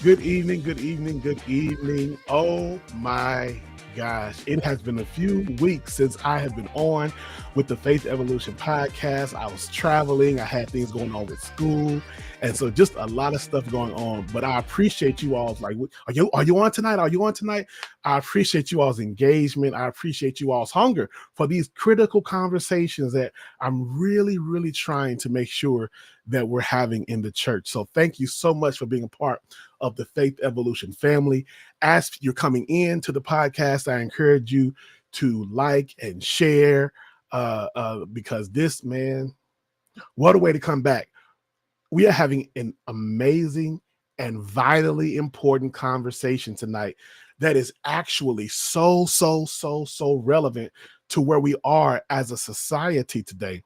Good evening, good evening, good evening. Oh my gosh, it has been a few weeks since I have been on with the Faith Evolution podcast. I was traveling, I had things going on with school, and so just a lot of stuff going on. But I appreciate you all's like, are you on tonight? Are you on tonight? I appreciate you all's engagement. I appreciate you all's hunger for these critical conversations that I'm really, really trying to make sure that we're having in the church. So thank you so much for being a part of the Faith Evolution family. As you're coming into the podcast, I encourage you to like and share because this, man, what a way to come back. We are having an amazing and vitally important conversation tonight that is actually so relevant to where we are as a society today,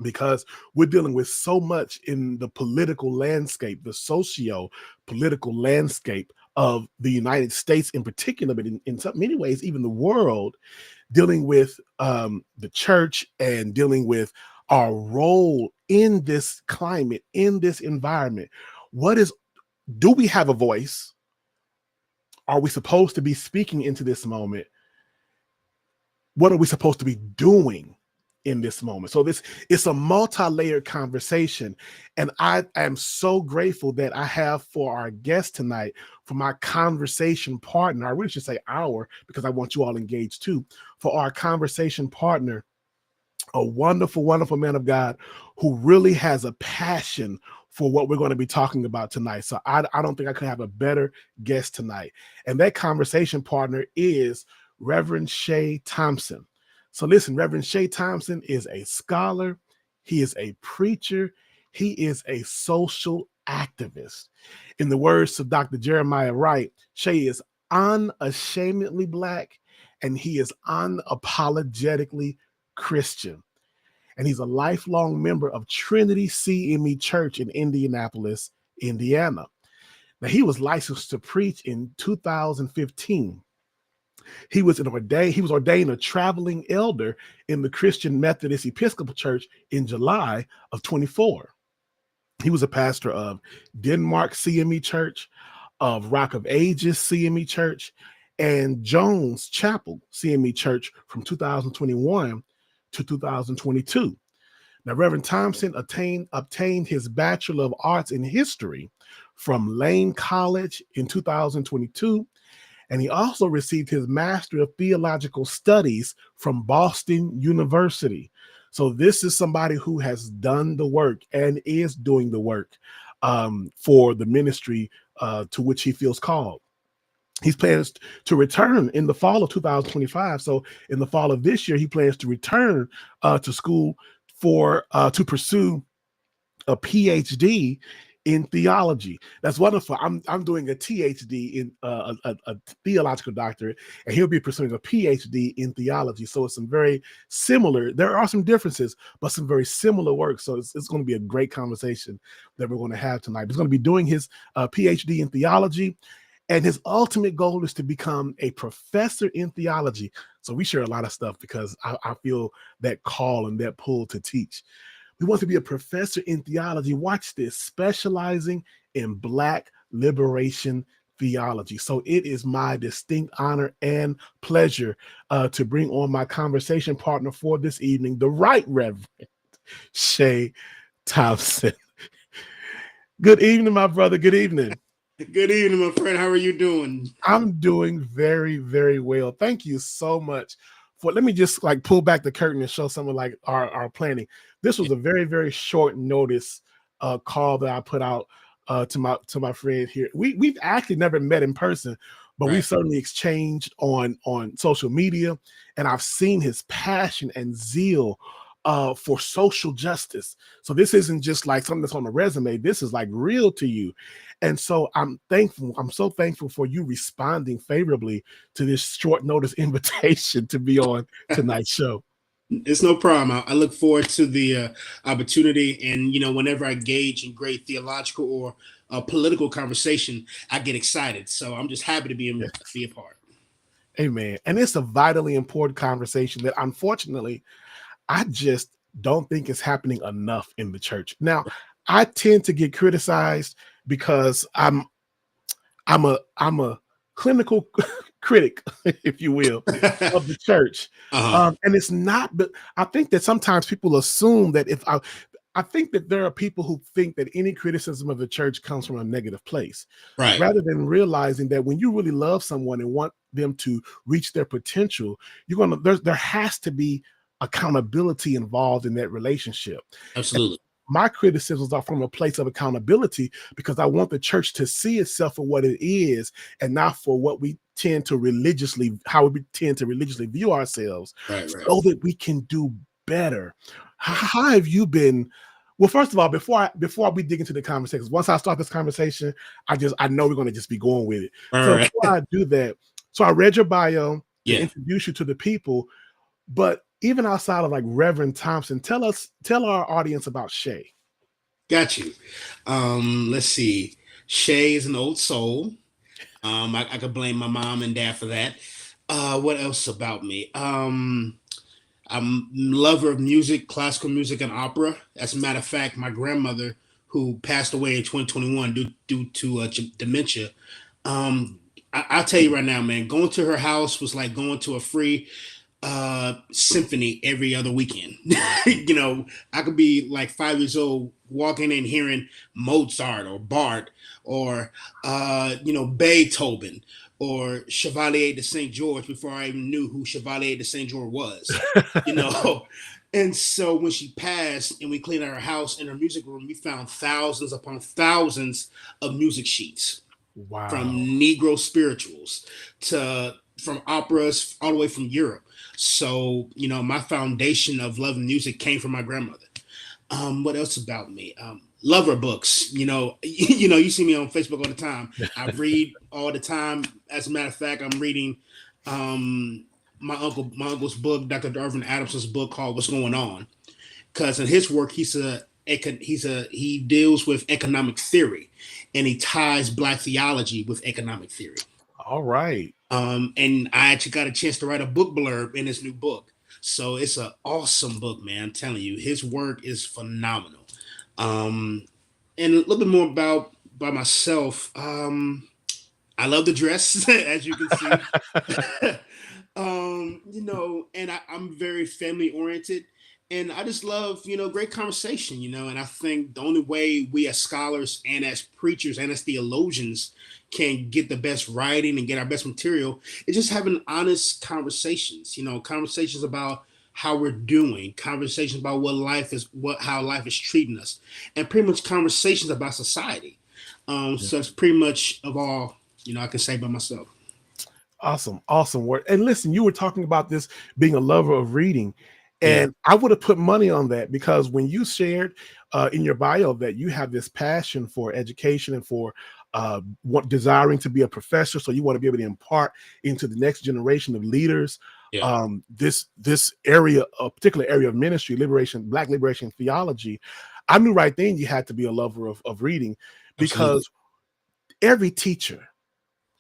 because we're dealing with so much in the political landscape, the socio-political landscape of the United States in particular, but in so many ways, even the world, dealing with the church and dealing with our role in this climate, in this environment. Do we have a voice? Are we supposed to be speaking into this moment? What are we supposed to be doing in this moment? So it's a multi-layered conversation, and I am so grateful that I have for our guest tonight, for my conversation partner. I really should say our, because I want you all engaged too. For our conversation partner, a wonderful man of God who really has a passion for what we're going to be talking about tonight. So I don't think I could have a better guest tonight. And that conversation partner is Reverend Shea Thompson. So listen, Reverend Shea Thompson is a scholar. He is a preacher. He is a social activist. In the words of Dr. Jeremiah Wright, Shea is unashamedly Black, and he is unapologetically Christian. And he's a lifelong member of Trinity CME Church in Indianapolis, Indiana. Now, he was licensed to preach in 2015. He was ordained a traveling elder in the Christian Methodist Episcopal Church in July of 24. He was a pastor of Denmark CME Church, of Rock of Ages CME Church, and Jones Chapel CME Church from 2021 to 2022. Now, Reverend Thompson obtained his Bachelor of Arts in History from Lane College in 2022, and he also received his Master of Theological Studies from Boston University. So this is somebody who has done the work and is doing the work for the ministry to which he feels called. He plans to return in the fall of 2025. So in the fall of this year, he plans to return to school to pursue a PhD in theology. That's wonderful. I'm doing a THD in a theological doctorate, and he'll be pursuing a PhD in theology. So it's some very similar. There are some differences, but some very similar work. So it's going to be a great conversation that we're going to have tonight. He's going to be doing his PhD in theology, and his ultimate goal is to become a professor in theology. So we share a lot of stuff because I feel that call and that pull to teach. We want to be a professor in theology. Watch this, specializing in Black liberation theology. So it is my distinct honor and pleasure to bring on my conversation partner for this evening, the Right Reverend Shea Thompson. Good evening, my brother. Good evening. Good evening, my friend. How are you doing? I'm doing very well. Thank you so much. Let me just like pull back the curtain and show some of like our planning. This was a very short notice call that I put out to my friend here. We've actually never met in person, but we certainly exchanged on social media, and I've seen his passion and zeal for social justice. So this isn't just like something that's on a resume. This is like real to you. And so I'm thankful. I'm so thankful for you responding favorably to this short notice invitation to be on tonight's show. It's no problem. I look forward to the opportunity, and whenever I engage in great theological or political conversation, I get excited. So I'm just happy to be a part. Amen. And it's a vitally important conversation that unfortunately I just don't think it's happening enough in the church. Now, I tend to get criticized because I'm a clinical critic, if you will, of the church. And it's not, but I think that sometimes people assume that I think that there are people who think that any criticism of the church comes from a negative place, Right. rather than realizing that when you really love someone and want them to reach their potential, there has to be accountability involved in that relationship. Absolutely. My criticisms are from a place of accountability because I want the church to see itself for what it is and not for what we tend to religiously view ourselves, Right. so that we can do better. How have you been? Well, first of all, before we dig into the conversation, once I start this conversation, I know we're going to just be going with it. So Right. before I do that, so I read your bio to Yeah. introduce you to the people, but even outside of like Reverend Thompson, tell our audience about Shea. Got you. Let's see. Shea is an old soul. I could blame my mom and dad for that. What else about me? I'm a lover of music, classical music, and opera. As a matter of fact, my grandmother, who passed away in 2021 due to dementia, um, I'll tell you right now, man, going to her house was like going to a free symphony every other weekend. I could be like 5 years old walking and hearing Mozart or Bart or Beethoven or Chevalier de Saint George before I even knew who Chevalier de Saint George was. you know and so when she passed and we cleaned out her house, in her music room we found thousands upon thousands of music sheets, from Wow. Negro spirituals to from operas all the way from Europe. So, my foundation of love and music came from my grandmother. What else about me? Lover books. You see me on Facebook all the time. I read all the time. As a matter of fact, I'm reading my uncle's book, Dr. Irvin Adamson's book called "What's Going On," because in his work he deals with economic theory, and he ties Black theology with economic theory. All right. And I actually got a chance to write a book blurb in his new book. So it's an awesome book, man. I'm telling you, his work is phenomenal. Um, and a little bit more about by myself. I love the dress, as you can see. And I'm very family oriented. And I just love, great conversation, and I think the only way we as scholars and as preachers and as theologians can get the best writing and get our best material is just having honest conversations, conversations about how we're doing, conversations about how life is treating us, and pretty much conversations about society. So it's pretty much of all, I can say by myself. Awesome word. And listen, you were talking about this being a lover of reading. Yeah. And I would have put money on that, because when you shared in your bio that you have this passion for education and for desiring to be a professor, so you want to be able to impart into the next generation of leaders, Yeah. this area, a particular area of ministry, Black liberation theology, I knew right then you had to be a lover of reading, Absolutely. because every teacher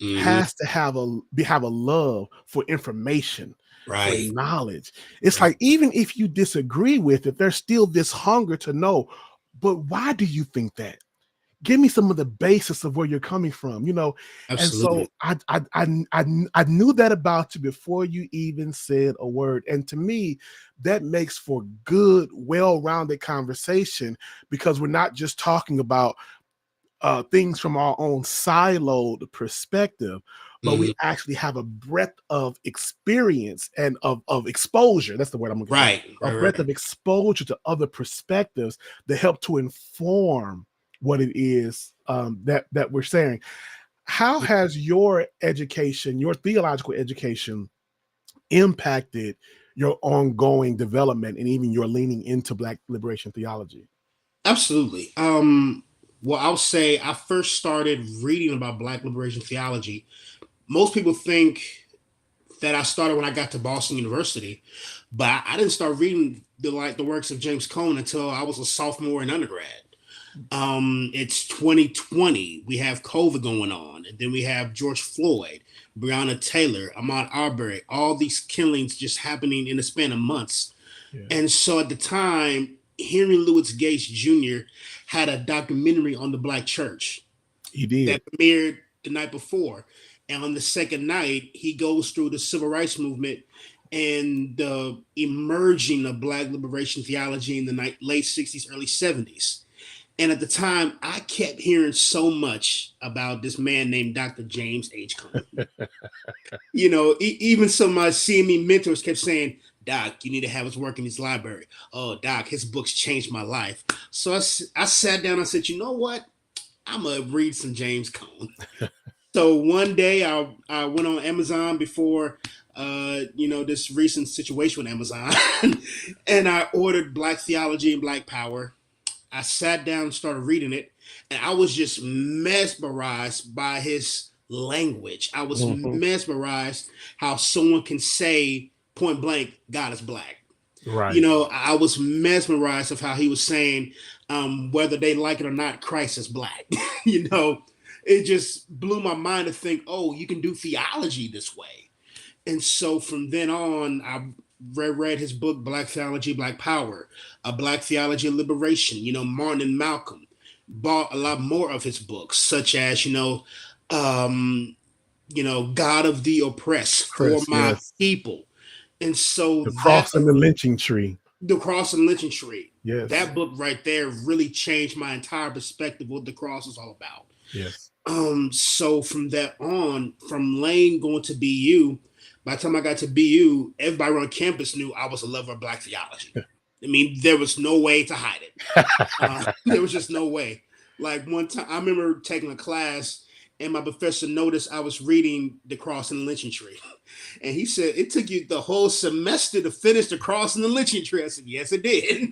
Mhm. has to have a love for information, for Right. knowledge. It's Right. like, even if you disagree with it, there's still this hunger to know, but why do you think that? Give me some of the basis of where you're coming from, And so Absolutely. I knew that about you before you even said a word. And to me, that makes for good, well-rounded conversation, because we're not just talking about things from our own siloed perspective, but we Mhm. actually have a breadth of experience and of exposure. That's the word I'm looking for. Right. A Right. breadth Right. of exposure to other perspectives that help to inform what it is that we're saying. How has your education, your theological education, impacted your ongoing development and even your leaning into Black liberation theology? Absolutely. Well, I'll say I first started reading about Black liberation theology. Most people think that I started when I got to Boston University, but I didn't start reading the works of James Cone until I was a sophomore in undergrad. It's 2020. We have COVID going on, and then we have George Floyd, Breonna Taylor, Ahmaud Arbery, all these killings just happening in the span of months. Yeah, And so at the time, Henry Louis Gates Jr. had a documentary on the Black church he that did. premiered the night before. And on the second night, he goes through the civil rights movement and the emerging of Black liberation theology in the late 60s, early 70s. And at the time, I kept hearing so much about this man named Dr. James H. Cone. Even some of my CME mentors kept saying, Doc, you need to have his work in his library. Oh, Doc, his books changed my life. So I sat down and said, you know what? I'm going to read some James Cone. So one day I went on Amazon before, this recent situation with Amazon, and I ordered Black Theology and Black Power. I sat down and started reading it, and I was just mesmerized by his language. I was mesmerized how someone can say point blank, God is Black. Right. I was mesmerized of how he was saying, whether they like it or not, Christ is Black. It just blew my mind to think, oh, you can do theology this way. And so from then on, I read his book, Black Theology, Black Power, Black Theology and Liberation. Martin and Malcolm. Bought a lot more of his books, such as, God of the oppressed, for my people. And so the cross and the lynching tree. The cross and lynching tree. Yes. That book right there really changed my entire perspective of what the cross is all about. Yes. So from that on, from Lane going to BU, by the time I got to BU, everybody on campus knew I was a lover of Black theology. I mean, there was no way to hide it. There was just no way. Like one time, I remember taking a class and my professor noticed I was reading The Cross and the Lynching Tree. And he said, it took you the whole semester to finish The Cross and the Lynching Tree. I said, yes, it did.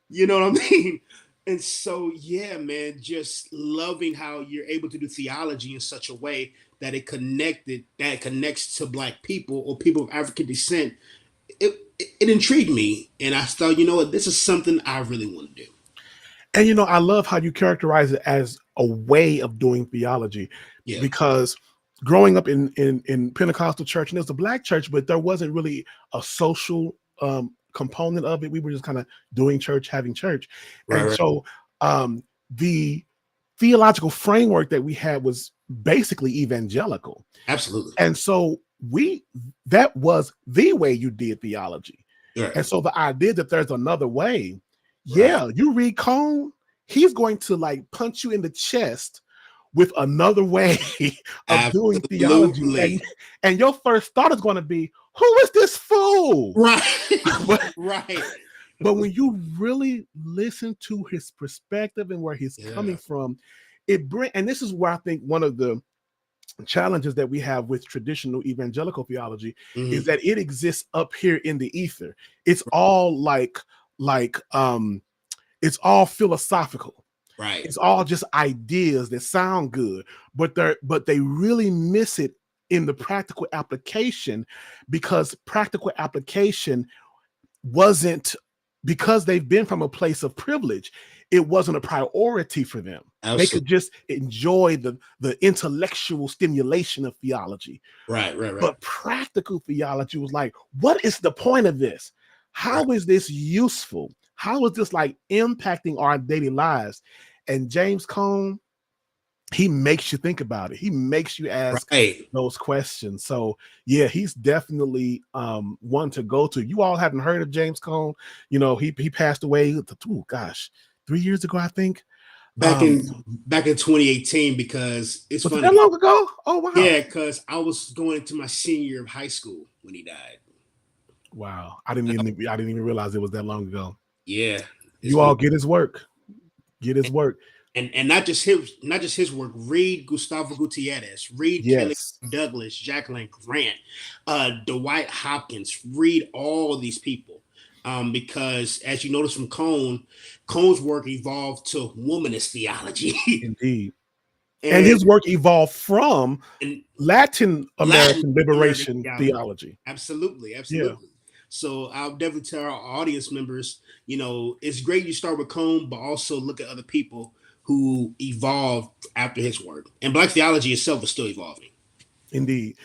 You know what I mean? And so, yeah, man, just loving how you're able to do theology in such a way that it connects to Black people or people of African descent. It intrigued me. And I thought, this is something I really want to do. And, I love how you characterize it as a way of doing theology, because growing up in Pentecostal church, and it was a Black church, but there wasn't really a social component of it. We were just kind of doing church, having church. Right. So the theological framework that we had was basically evangelical. Absolutely. And so that was the way you did theology. Right. And so the idea that there's another way, you read Cone, he's going to like punch you in the chest with another way of doing theology. And your first thought is going to be, who is this fool? Right. Right. But when you really listen to his perspective and where he's coming from, and this is where I think one of the challenges that we have with traditional evangelical theology is that it exists up here in the ether. It's all it's all philosophical. Right. It's all just ideas that sound good, but they really miss it in the practical application, because practical application wasn't, because they've been from a place of privilege, it wasn't a priority for them. Absolutely. They could just enjoy the intellectual stimulation of theology. Right. But practical theology was like, what is the point of this? How is this useful? How is this like impacting our daily lives? And James Cone, he makes you think about it. He makes you ask those questions. So yeah, he's definitely one to go to. You all haven't heard of James Cone. He passed away, 3 years ago, I think. Back in 2018, because it's funny. That long ago? Oh wow. Yeah, because I was going into my senior year of high school when he died. Wow. I didn't even realize it was that long ago. Yeah. You all get his work. Get his work. And not just his work. Read Gustavo Gutierrez, read Kelly Douglas, Jacqueline Grant, Dwight Hopkins. Read all of these people, because as you notice from Cone's work evolved to womanist theology. Indeed, and his work evolved from Latin American liberation theology. Absolutely. Yeah. So I'll definitely tell our audience members, it's great you start with Cone, but also look at other people who evolved after his work. And Black theology itself is still evolving. Indeed.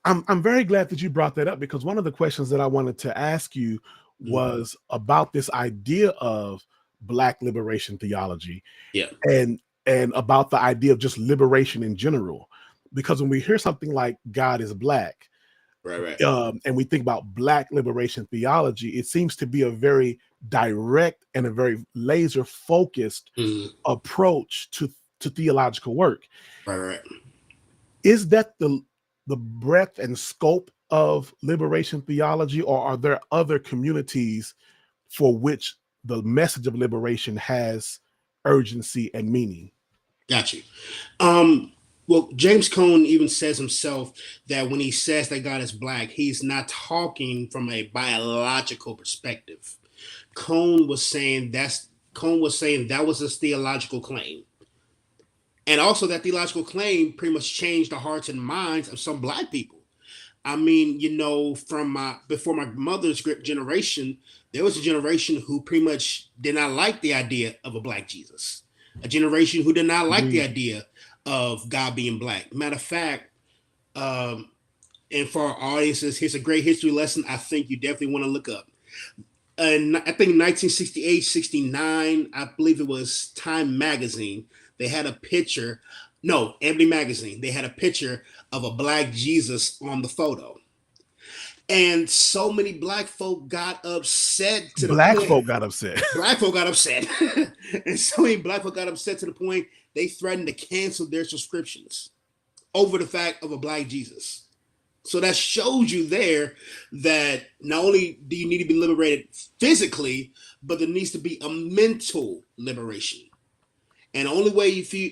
I'm very glad that you brought that up, because one of the questions that I wanted to ask you was about this idea of Black liberation theology. Yeah. And about the idea of just liberation in general. because when we hear something like God is black, Right. and we think about black liberation theology, it seems to be a very direct and a very laser focused approach to theological work. Right. Is that the breadth and scope of liberation theology, or are there other communities for which the message of liberation has urgency and meaning? Got you. Well, James Cone even says himself that when he says that God is black, he's not talking from a biological perspective. Cone was saying that was his theological claim. And also that theological claim pretty much changed the hearts and minds of some black people. I mean, from before my mother's generation, there was a generation who pretty much did not like the idea of a black Jesus. A generation who did not like the idea of God being black. Matter of fact, and for our audiences, here's a great history lesson I think you definitely want to look up. And I think 1968, 69, I believe it was Time Magazine, they had a picture. No, Ebony Magazine. They had a picture of a black Jesus on the photo. And so many black folk got upset to the Black point. folk got upset. Black folk got upset. And so many black folk got upset to the point they threatened to cancel their subscriptions over the fact of a black Jesus. So that shows you there that not only do you need to be liberated physically, but there needs to be a mental liberation. And the only way you feel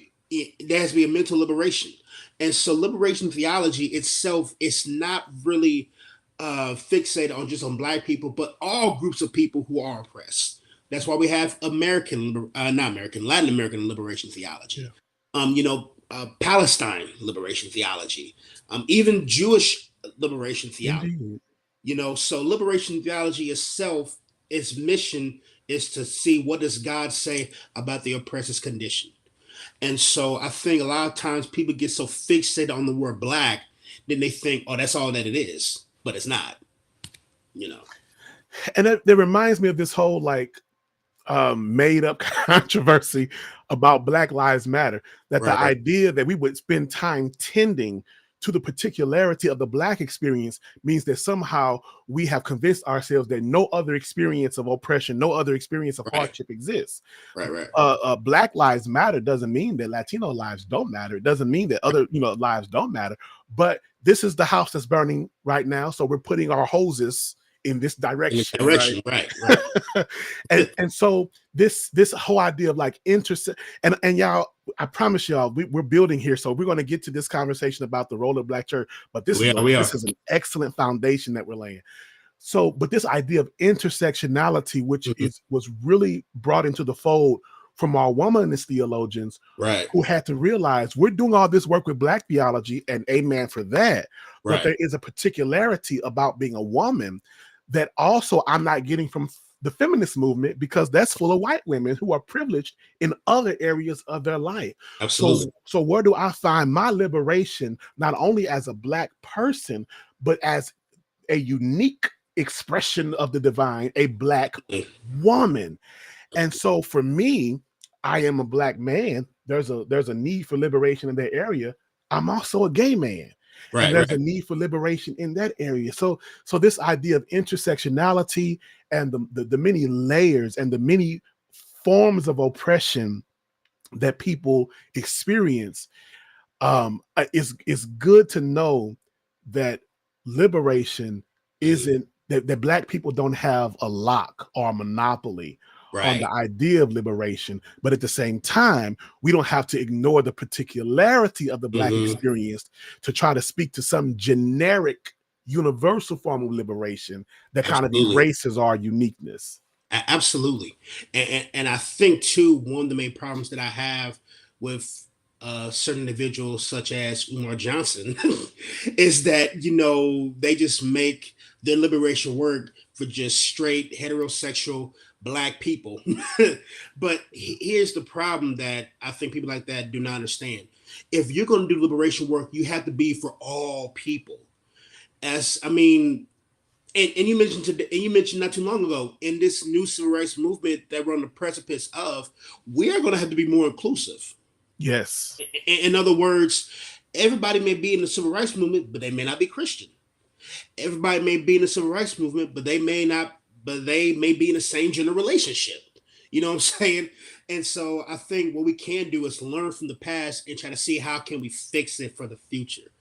there has to be a mental liberation. And so liberation theology itself is not really fixated on just on black people, but all groups of people who are oppressed. That's why we have Latin American liberation theology. Yeah. Palestine liberation theology, even Jewish liberation theology. Indeed. So liberation theology itself, its mission is to see what does God say about the oppressor's condition. And so I think a lot of times people get so fixated on the word black, then they think, oh, that's all that it is, but it's not. And that reminds me of this whole made up controversy about Black Lives Matter, that the idea that we would spend time tending to the particularity of the black experience means that somehow we have convinced ourselves that no other experience of oppression, no other experience of hardship exists. Black Lives Matter doesn't mean that Latino lives don't matter. It doesn't mean that other lives don't matter. But this is the house that's burning right now, so we're putting our hoses in this direction. Right. and so this whole idea of and y'all, I promise y'all, we're building here, so we're going to get to this conversation about the role of Black church, but this is an excellent foundation that we're laying. So, but this idea of intersectionality, which was really brought into the fold from our womanist theologians, who had to realize we're doing all this work with black theology, and amen for that, but there is a particularity about being a woman that also I'm not getting from the feminist movement, because that's full of white women who are privileged in other areas of their life. Absolutely. So where do I find my liberation, not only as a black person, but as a unique expression of the divine, a black woman? And so for me, I am a black man. There's a need for liberation in that area. I'm also a gay man. And there's a need for liberation in that area. So this idea of intersectionality and the many layers and the many forms of oppression that people experience, is good to know that liberation isn't that black people don't have a lock or a monopoly on the idea of liberation, but at the same time, we don't have to ignore the particularity of the black experience to try to speak to some generic universal form of liberation that kind of erases our uniqueness. Absolutely. And I think too, one of the main problems that I have with certain individuals such as Umar Johnson is that, they just make their liberation work for just straight heterosexual black people. But here's the problem that I think people like that do not understand. If you're going to do liberation work, you have to be for all people. And you mentioned not too long ago, in this new civil rights movement that we're on the precipice of, we are going to have to be more inclusive. Yes. In other words, Everybody may be in the civil rights movement, but they may not be Christian. Everybody may be in the civil rights movement, but they may not, but they may be in the same gender relationship. You know what I'm saying? And so I think what we can do is learn from the past and try to see how can we fix it for the future.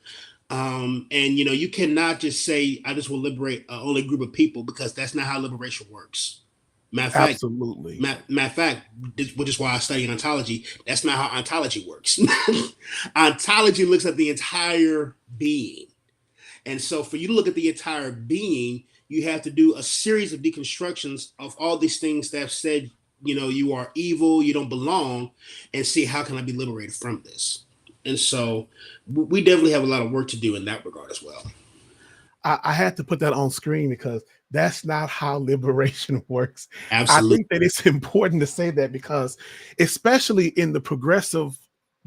And you cannot just say I just will liberate only group of people, because that's not how liberation works. Matter of fact, Absolutely. matter of fact, which is why I study ontology. That's not how ontology works. Ontology looks at the entire being. And so for you to look at the entire being, you have to do a series of deconstructions of all these things that have said, you are evil, you don't belong, and see how can I be liberated from this. And so we definitely have a lot of work to do in that regard as well. I had to put that on screen because that's not how liberation works. Absolutely. I think that it's important to say that, because especially in the progressive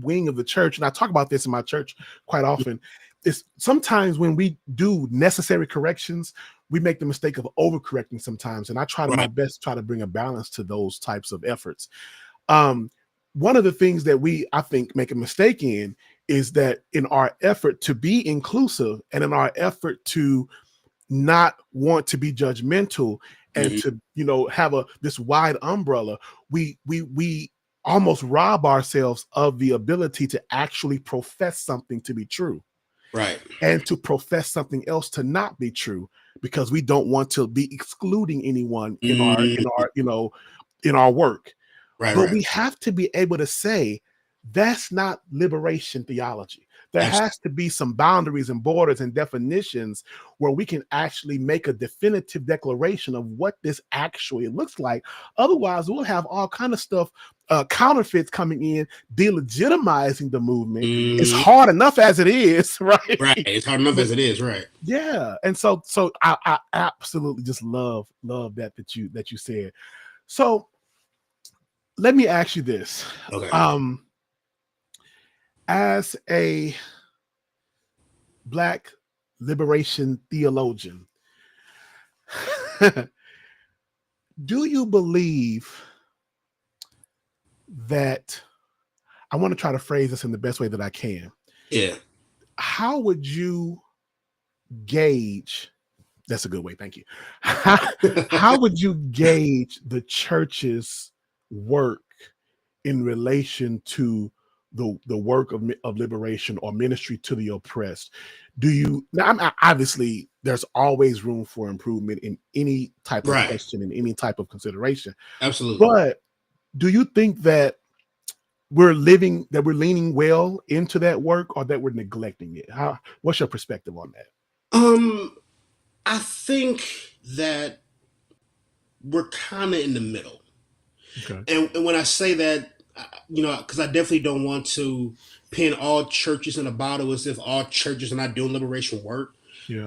wing of the church, and I talk about this in my church quite often, is sometimes when we do necessary corrections, we make the mistake of overcorrecting sometimes. And I try to my best to try to bring a balance to those types of efforts. One of the things that I think make a mistake in is that in our effort to be inclusive and in our effort to not want to be judgmental and to have this wide umbrella, we almost rob ourselves of the ability to actually profess something to be true, right, and to profess something else to not be true, because we don't want to be excluding anyone in our work. But we have to be able to say that's not liberation theology. There has to be some boundaries and borders and definitions where we can actually make a definitive declaration of what this actually looks like. Otherwise, we'll have all kind of stuff, counterfeits coming in, delegitimizing the movement. It's hard enough as it is, right? Right. It's hard enough as it is, right? Yeah. And so I absolutely just love that you said. So let me ask you this. Okay. As a Black liberation theologian, do you believe that, I want to try to phrase this in the best way that I can. Yeah. How would you gauge, that's a good way, thank you. How would you gauge the church's work in relation to the work of liberation or ministry to the oppressed? Obviously there's always room for improvement in any type of question, in any type of consideration. Absolutely. But do you think that we're leaning well into that work, or that we're neglecting it? What's your perspective on that? I think that we're kind of in the middle. Okay. And when I say that, because I definitely don't want to pin all churches in a bottle as if all churches are not doing liberation work. Yeah.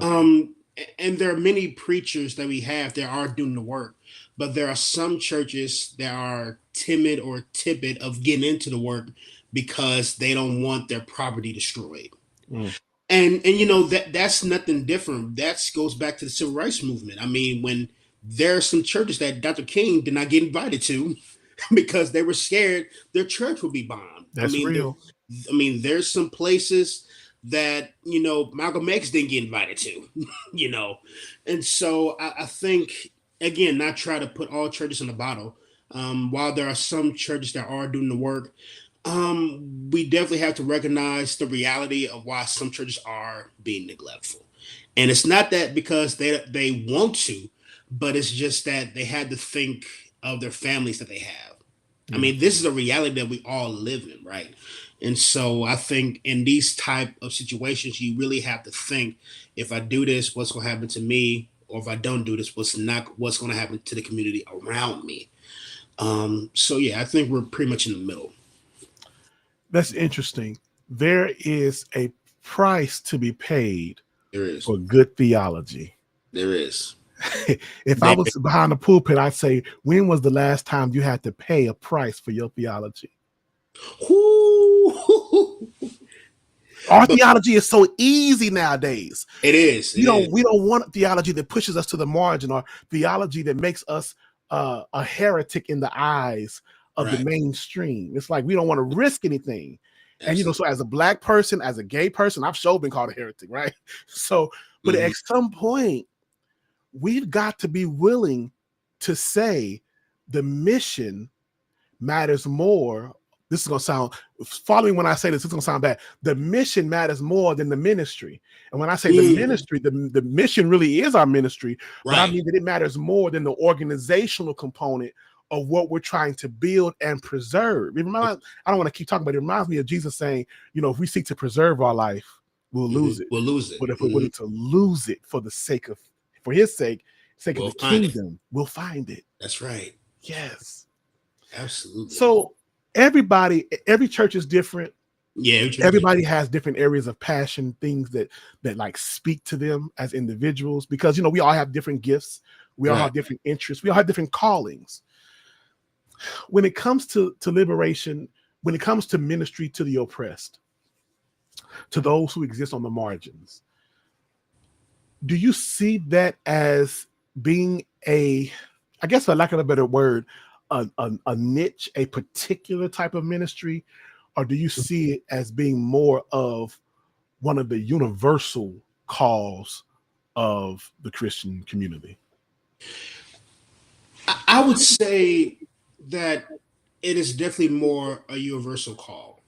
And there are many preachers that we have that are doing the work, but there are some churches that are timid or tepid of getting into the work because they don't want their property destroyed. And that's nothing different. That goes back to the civil rights movement. I mean, when there are some churches that Dr. King did not get invited to because they were scared their church would be bombed. That's real. There's some places that Malcolm X didn't get invited to, and so I think, again, not try to put all churches in a bottle. While there are some churches that are doing the work, we definitely have to recognize the reality of why some churches are being neglectful, and it's not that because they want to, but it's just that they had to think of their families that they have. I mean, this is a reality that we all live in, right? And so I think in these type of situations, you really have to think, if I do this, what's going to happen to me? Or if I don't do this, what's going to happen to the community around me? So yeah, I think we're pretty much in the middle. That's interesting. There is a price to be paid for good theology. There is. If I was behind the pulpit, I'd say, when was the last time you had to pay a price for your theology? Our theology is so easy nowadays. It is. We don't want theology that pushes us to the margin, or theology that makes us a heretic in the eyes of the mainstream. It's like we don't want to risk anything. And, so as a Black person, as a gay person, I've sure been called a heretic, right? So, but at some point, we've got to be willing to say the mission matters more. This is going to sound, follow me when I say this, it's going to sound bad. The mission matters more than the ministry. And when I say the ministry, the mission really is our ministry, but I mean that it matters more than the organizational component of what we're trying to build and preserve. I don't want to keep talking, but it reminds me of Jesus saying, if we seek to preserve our life, we'll lose it. We'll lose it. But if we're willing to lose it for his sake of the kingdom, we'll find it. That's right. Yes. Absolutely. So every church is different. Yeah. Everybody has different areas of passion, things that like speak to them as individuals, because, we all have different gifts. We all have different interests. We all have different callings. When it comes to liberation, when it comes to ministry to the oppressed, to those who exist on the margins, do you see that as being I guess for lack of a better word, a niche, a particular type of ministry, or do you see it as being more of one of the universal calls of the Christian community? I would say that it is definitely more a universal call,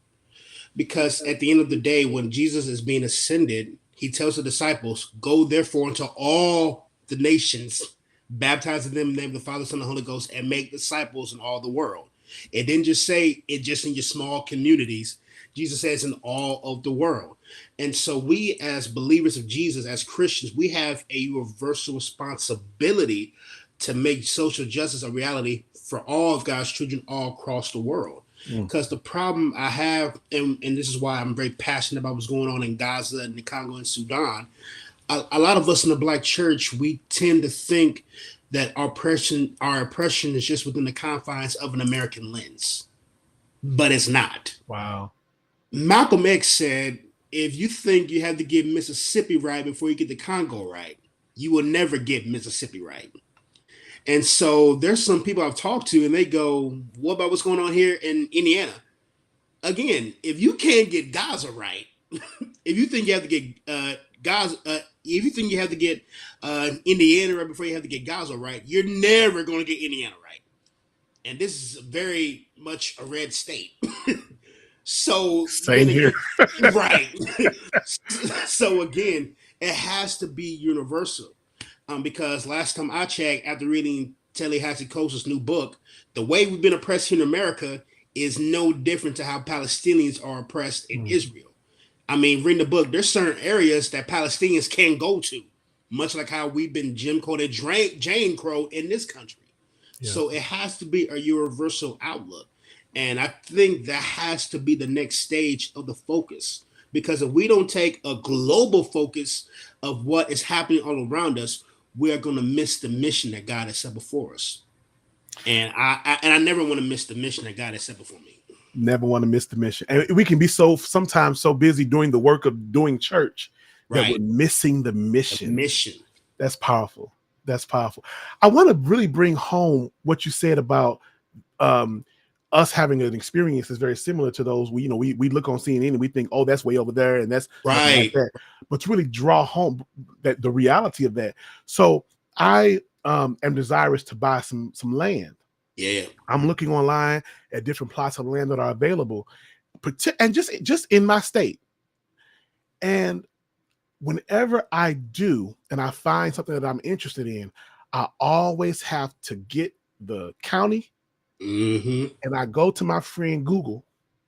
because at the end of the day, when Jesus is being ascended, he tells the disciples, go therefore into all the nations, baptizing them in the name of the Father, Son, and Holy Ghost, and make disciples in all the world. It didn't just say it just in your small communities. Jesus says in all of the world. And so we, as believers of Jesus, as Christians, we have a universal responsibility to make social justice a reality for all of God's children all across the world. Because the problem I have, and this is why I'm very passionate about what's going on in Gaza and the Congo and Sudan, a lot of us in the Black church, we tend to think that our oppression is just within the confines of an American lens, but it's not. Wow. Malcolm X said, if you think you have to get Mississippi right before you get the Congo right, you will never get Mississippi right. And so there's some people I've talked to and they go, what about what's going on here in Indiana? Again, if you can't get Gaza right, if you think you have to get Gaza, if you think you have to get Indiana right before you have to get Gaza right, you're never going to get Indiana right. And this is very much a red state. So same here. Right. So again, it has to be universal. Because last time I checked, after reading Ta-Nehisi Coates's new book, the way we've been oppressed here in America is no different to how Palestinians are oppressed in Israel. I mean, reading the book, there's certain areas that Palestinians can't go to, much like how we've been Jim Crow and Jane Crow in this country. Yeah. So it has to be a universal outlook. And I think that has to be the next stage of the focus. Because if we don't take a global focus of what is happening all around us, we are going to miss the mission that God has set before us. And I never want to miss the mission that God has set before me. Never want to miss the mission. And we can be sometimes so busy doing the work of doing church that we're missing the mission. That's powerful. That's powerful. I want to really bring home what you said about us having an experience that's very similar to those we look on CNN and we think, oh, that's way over there and that's right. Like that. But to really draw home that the reality of that. So I am desirous to buy some land. Yeah. I'm looking online at different plots of land that are available, and just in my state. And whenever I do, and I find something that I'm interested in, I always have to get the county. And I go to my friend Google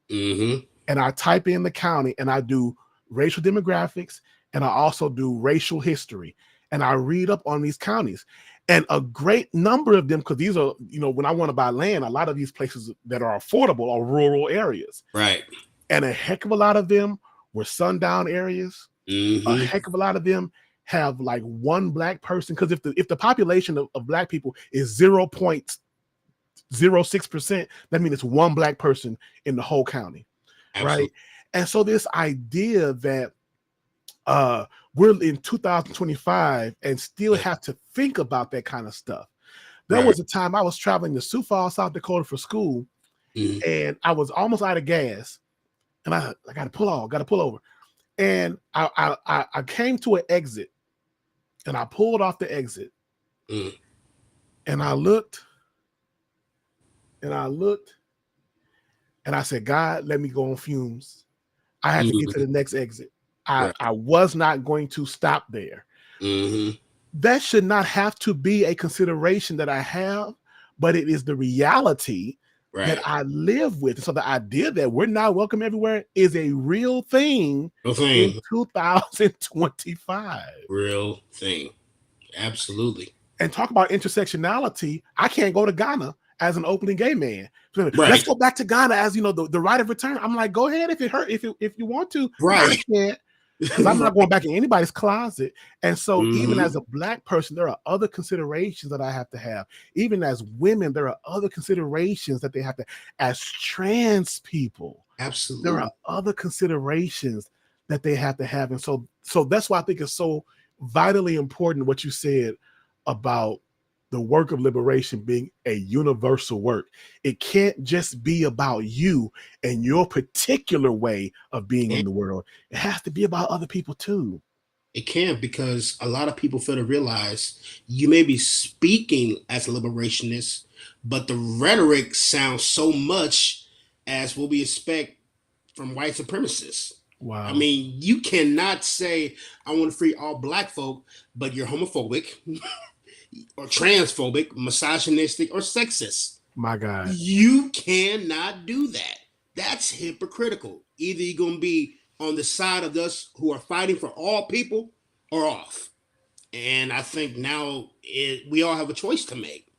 and I type in the county and I do racial demographics and I also do racial history and I read up on these counties. And a great number of them, because these are, when I want to buy land, a lot of these places that are affordable are rural areas. Right. And a heck of a lot of them were sundown areas. A heck of a lot of them have like one Black person. Because if the population of Black people is 0.06%, that means it's one Black person in the whole county. Absolutely. Right. And so this idea that we're in 2025 and still have to think about that kind of stuff. There was a time I was traveling to Sioux Falls, South Dakota for school, and I was almost out of gas. and I got to pull over. And I came to an exit, and I pulled off the exit, and I looked, and I said, God, let me go on fumes. I had to get to the next exit. I was not going to stop there. That should not have to be a consideration that I have, but it is the reality that I live with. So the idea that we're not welcome everywhere is a real thing in 2025. Real thing. Absolutely. And talk about intersectionality. I can't go to Ghana as an openly gay man. Let's go back to Ghana as the right of return. I'm like, go ahead if you want to. I can't, because I'm not going back in anybody's closet. And so even as a Black person, there are other considerations that I have to have. Even as women, there are other considerations that they have to. As trans people, absolutely, there are other considerations that they have to have. And so that's why I think it's so vitally important what you said about the work of liberation being a universal work. It can't just be about you and your particular way of being in the world. It has to be about other people too. It can't, because a lot of people fail to realize you may be speaking as a liberationist, but the rhetoric sounds so much as what we expect from white supremacists. Wow. I mean, you cannot say, I want to free all Black folk, but you're homophobic or transphobic, misogynistic, or sexist. My God. You cannot do that. That's hypocritical. Either you're going to be on the side of us who are fighting for all people or off. And I think now we all have a choice to make.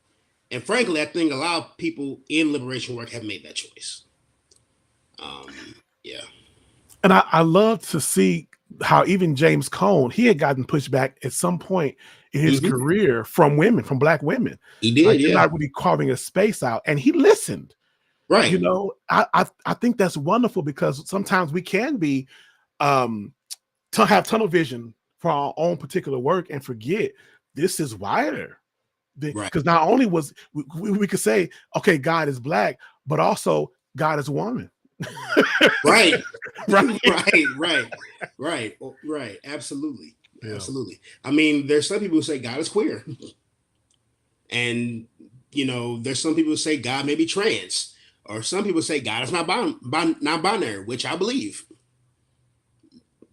And frankly, I think a lot of people in liberation work have made that choice. Yeah. And I love to see how even James Cone, he had gotten pushback at some point in his career from women, from Black women. He did, They're not really carving a space out, and he listened. Right. I think that's wonderful, because sometimes we can be to have tunnel vision for our own particular work and forget this is wider. Because not only was we could say, okay, God is Black, but also God is woman. Right. Absolutely. Yeah. Absolutely. I mean, there's some people who say God is queer. And, there's some people who say God may be trans. Or some people say God is not non-binary, which I believe.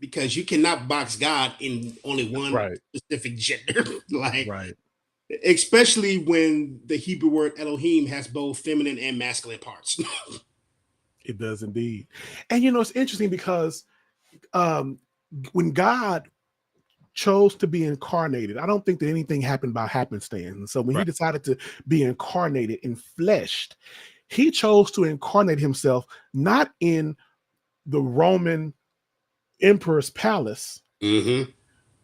Because you cannot box God in only one specific gender. Especially when the Hebrew word Elohim has both feminine and masculine parts. It does indeed. And it's interesting because when God chose to be incarnated, I don't think that anything happened by happenstance. And so when he decided to be incarnated and fleshed, he chose to incarnate himself not in the Roman emperor's palace,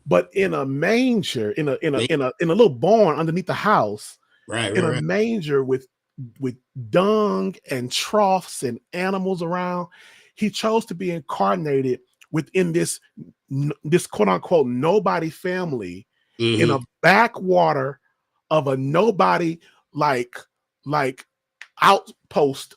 but in a manger, in a little barn underneath the house, a manger with dung and troughs and animals around. He chose to be incarnated within this quote unquote nobody family in a backwater of a nobody like outpost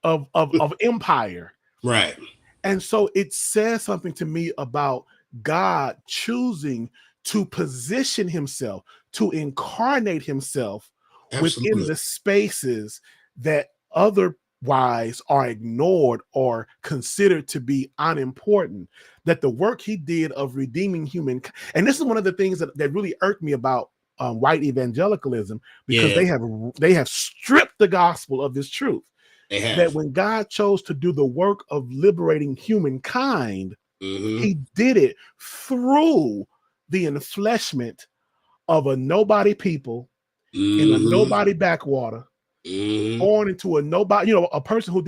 of empire. Right. And so it says something to me about God choosing to position himself, to incarnate himself within the spaces that otherwise are ignored or considered to be unimportant. That the work he did of redeeming human, and this is one of the things that really irked me about white evangelicalism, because they have stripped the gospel of this truth. That when God chose to do the work of liberating humankind, he did it through the enfleshment of a nobody people in a nobody backwater, born into a nobody, a person who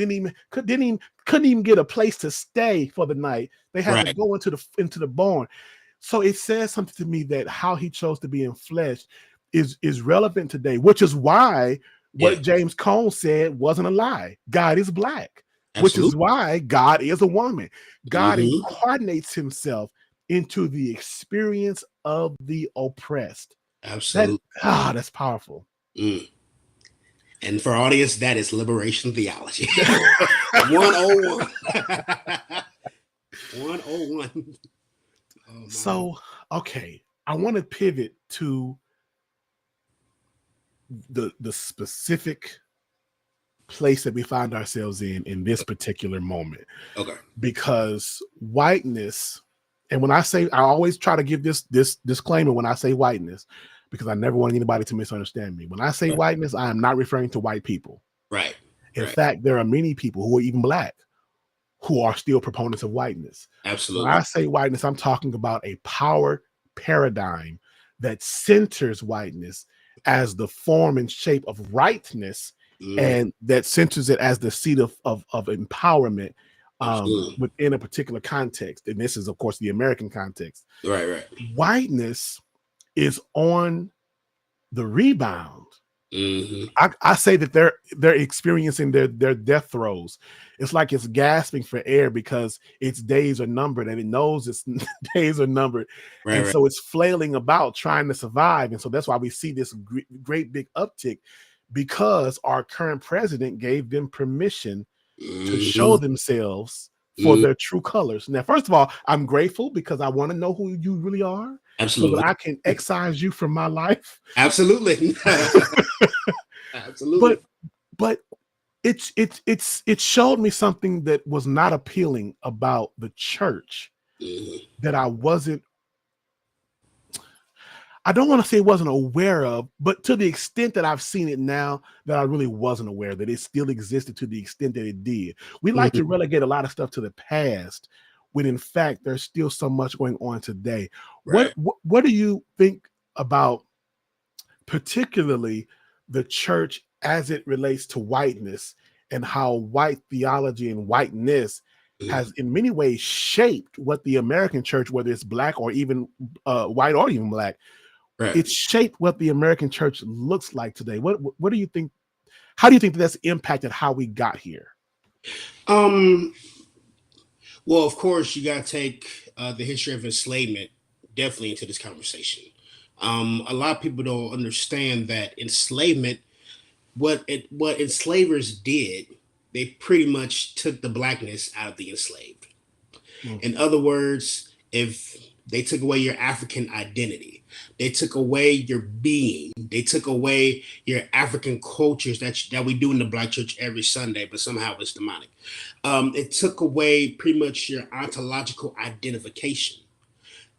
couldn't even get a place to stay for the night. They had to go into the barn. So it says something to me that how he chose to be enfleshed is relevant today, which is why what James Cone said wasn't a lie. God is Black, which is why God is a woman. God incarnates himself into the experience of the oppressed. Absolutely. That's powerful. And for our audience, that is liberation theology. 101. 101. Oh my. So, okay, I want to pivot to the specific place that we find ourselves in this particular moment. Okay. Because whiteness, and when I say, I always try to give this disclaimer when I say whiteness, because I never want anybody to misunderstand me. When I say whiteness, I am not referring to white people. Right. In fact, there are many people who are even black who are still proponents of whiteness. Absolutely. When I say whiteness, I'm talking about a power paradigm that centers whiteness as the form and shape of rightness, and that centers it as the seat of empowerment within a particular context. And this is, of course, the American context. Right. Whiteness is on the rebound. Mm-hmm. I say that they're experiencing their death throes. It's like it's gasping for air because its days are numbered, and it knows its days are numbered, so it's flailing about trying to survive. And so that's why we see this great big uptick, because our current president gave them permission to show themselves for their true colors. Now, first of all, I'm grateful because I want to know who you really are. Absolutely. So that I can excise you from my life. Absolutely. Absolutely. But it showed me something that was not appealing about the church, that I don't want to say wasn't aware of, but to the extent that I've seen it now, that I really wasn't aware that it still existed to the extent that it did. We like to relegate a lot of stuff to the past, when in fact there's still so much going on today. What do you think about particularly the church as it relates to whiteness, and how white theology and whiteness has in many ways shaped what the American church, whether it's black or even white or even black, it's shaped what the American church looks like today? What do you think? How do you think that's impacted how we got here? Well, of course, you got to take the history of enslavement definitely into this conversation. A lot of people don't understand that enslavement, what enslavers did, they pretty much took the blackness out of the enslaved. In other words, if they took away your African identity, they took away your being, they took away your African cultures that we do in the black church every Sunday, but somehow it's demonic. It took away pretty much your ontological identification.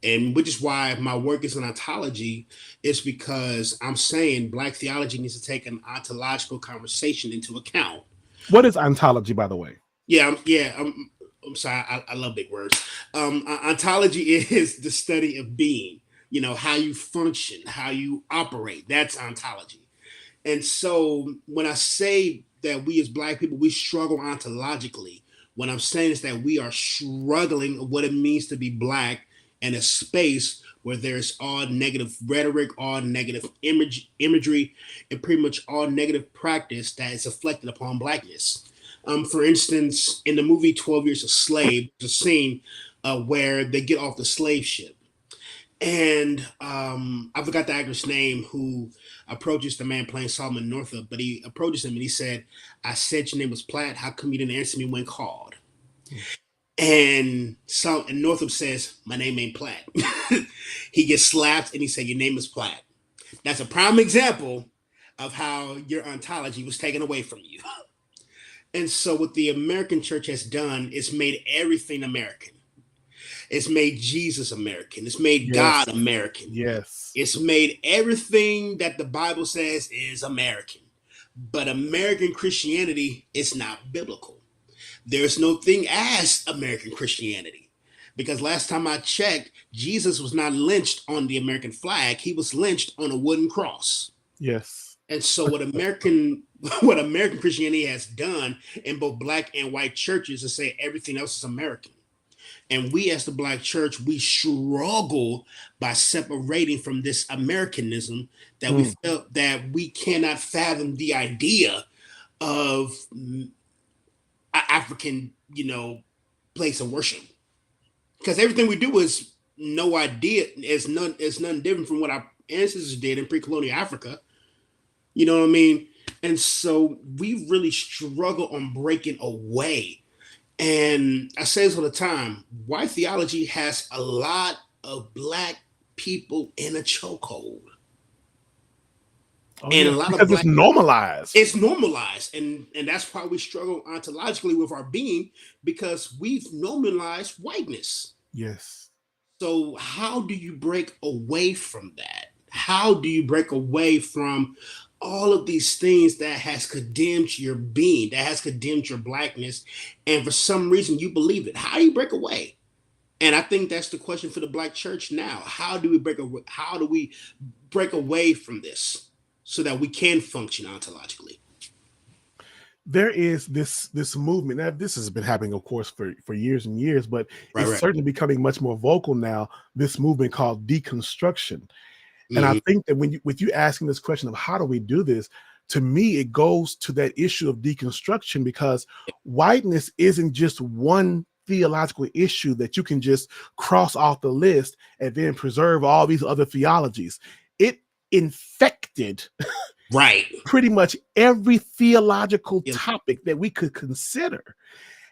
And which is why my work is in ontology, is because I'm saying black theology needs to take an ontological conversation into account. What is ontology, by the way? I'm sorry. I love big words. Ontology is the study of being, how you function, how you operate. That's ontology. And so when I say that we as black people, we struggle ontologically, what I'm saying is that we are struggling of what it means to be black in a space where there's all negative rhetoric, all negative imagery, and pretty much all negative practice that is afflicted upon blackness. For instance, in the movie 12 Years a Slave, there's a scene where they get off the slave ship. And I forgot the actor's name who approaches the man playing Solomon Northup, but he approaches him and he said, "I said your name was Platt. How come you didn't answer me when called?" And Northup says, "My name ain't Platt." He gets slapped and he said, "Your name is Platt." That's a prime example of how your ontology was taken away from you. And so what the American church has done is made everything American. It's made Jesus American. It's made God American. Yes. It's made everything that the Bible says is American. But American Christianity is not biblical. There's no thing as American Christianity. Because last time I checked, Jesus was not lynched on the American flag. He was lynched on a wooden cross. Yes. And so what American Christianity has done in both black and white churches is say everything else is American. And we as the black church, we struggle by separating from this Americanism that we felt that we cannot fathom the idea of African, place of worship. Because everything we do is no idea, is none different from what our ancestors did in pre-colonial Africa. You know what I mean? And so we really struggle on breaking away. And I say this all the time, white theology has a lot of black people in a chokehold. Oh And yeah, a lot of because it's black normalized. it's normalized. And that's why we struggle ontologically with our being, because we've normalized whiteness. Yes. So how do you break away from that? How do you break away from all of these things that has condemned your being, that has condemned your blackness, and for some reason you believe it? How do you break away? And I think that's the question for the black church now. How do we break away? How do we break away from this so that we can function ontologically? There is this movement. Now, this has been happening, of course, for years and years, but Right, it's right. certainly becoming much more vocal now. This movement called deconstruction, and I Mhm. think that with you asking this question of how do we do this, to me it goes to that issue of deconstruction, because whiteness isn't just one theological issue that you can just cross off the list and then preserve all these other theologies. It infected Right. pretty much every theological Yeah. topic that we could consider.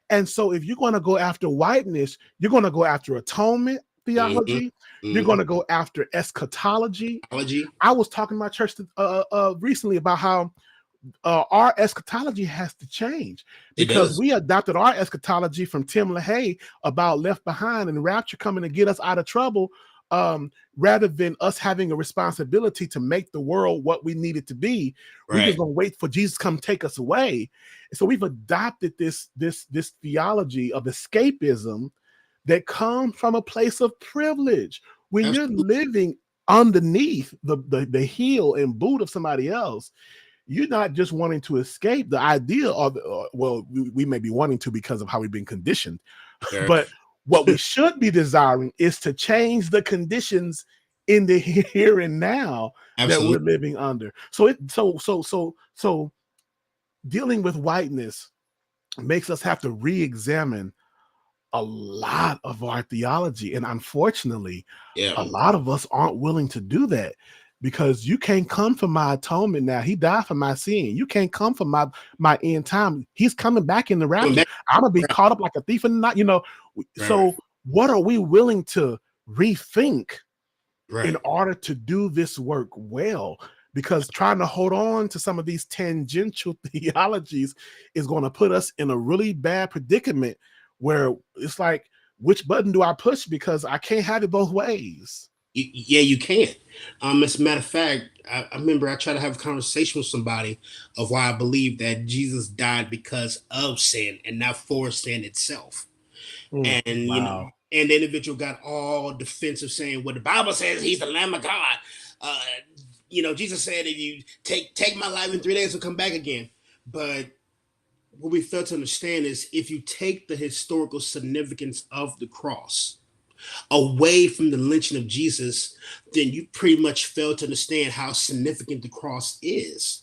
And so if you're going to go after whiteness, you're going to go after atonement Mhm. theology, you're going Mhm. to go after eschatology. Apology. I was talking to my church recently about how our eschatology has to change, It because does. we adopted our eschatology from Tim LaHaye about Left Behind and rapture coming to get us out of trouble, rather than us having a responsibility to make the world what we need it to be. We just Right. gonna wait for Jesus to come take us away. And so we've adopted this theology of escapism that comes from a place of privilege. When you're Absolutely. living underneath the heel and boot of somebody else, you're not just wanting to escape the idea of, well, we may be wanting to because of how we've been conditioned, Very. but what we should be desiring is to change the conditions in the here and now that we're Absolutely. living under. So dealing with whiteness makes us have to re-examine a lot of our theology. And unfortunately, Yeah. a lot of us aren't willing to do that, because you can't come for my atonement now. He died for my sin. You can't come for my end time. He's coming back in the Coming rapture. back. I'm gonna be Right. caught up like a thief in the night, Right. So what are we willing to rethink in Right. order to do this work well? Because trying to hold on to some of these tangential theologies is going to put us in a really bad predicament, where it's like, which button do I push? Because I can't have it both ways. Yeah, you can. As a matter of fact, I remember I tried to have a conversation with somebody of why I believe that Jesus died because of sin and not for sin itself. And Wow. and the individual got all defensive, saying, "Well, the Bible says He's the Lamb of God. Uh, Jesus said, if you take my life in 3 days, will come back again." But what we fail to understand is, if you take the historical significance of the cross away from the lynching of Jesus, then you pretty much fail to understand how significant the cross is.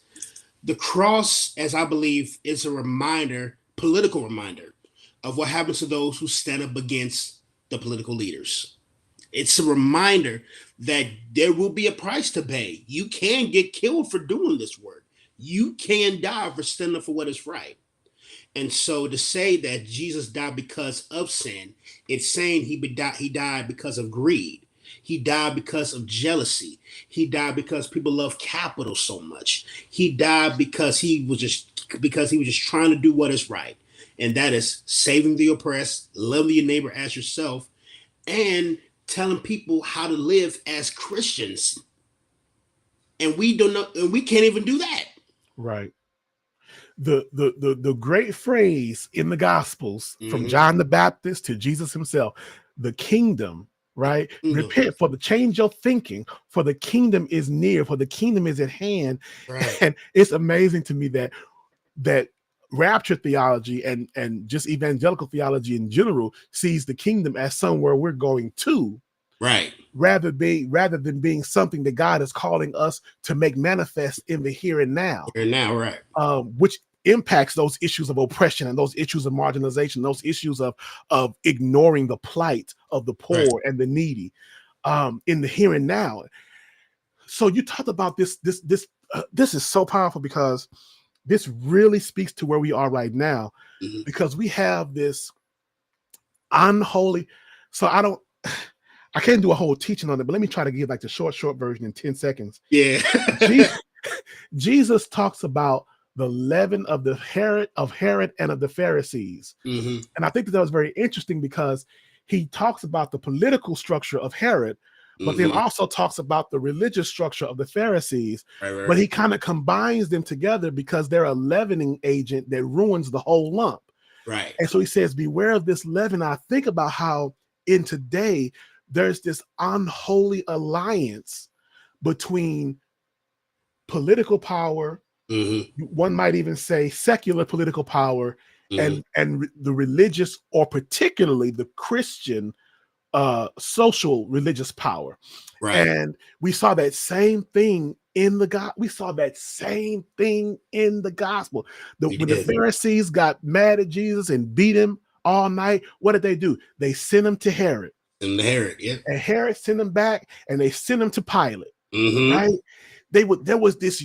The cross, as I believe, is a reminder, political reminder, of what happens to those who stand up against the political leaders. It's a reminder that there will be a price to pay. You can get killed for doing this work. You can die for standing up for what is right. And so to say that Jesus died because of sin, it's saying he died because of greed. He died because of jealousy. He died because people love capital so much. He died because he was just trying to do what is right. And that is saving the oppressed, loving your neighbor as yourself, and telling people how to live as Christians. And we don't know, and we can't even do that. Right. The great phrase in the Gospels, from Mm-hmm. John the Baptist to Jesus himself, the kingdom, right? Mm-hmm. Repent, for the change your thinking, for the kingdom is near, for the kingdom is at hand. Right. And it's amazing to me that rapture theology and just evangelical theology in general sees the kingdom as somewhere we're going to, Right. rather than being something that God is calling us to make manifest in the here and now, Here now, right. which impacts those issues of oppression and those issues of marginalization, those issues of ignoring the plight of the Right. poor and the needy, in the here and now. So you talked about this this is so powerful because this really speaks to where we are right now, because we have this unholy. So I can't do a whole teaching on it, but let me try to give like the short version in 10 seconds. Yeah. Jesus talks about the leaven of Herod and of the Pharisees. And I think that was very interesting because he talks about the political structure of Herod, but then also talks about the religious structure of the Pharisees. Right. But he kind of combines them together because they're a leavening agent that ruins the whole lump. Right. And so he says, beware of this leaven. I think about how in today there's this unholy alliance between political power, one might even say secular political power, and the religious, or particularly the Christian social religious power. Right. And we saw that same thing in the God. We saw that same thing in the gospel. When the Pharisees got mad at Jesus and beat him all night, what did they do? They sent him to Herod. And Herod, yeah. And Herod sent him back, and they sent him to Pilate. Right? There was this,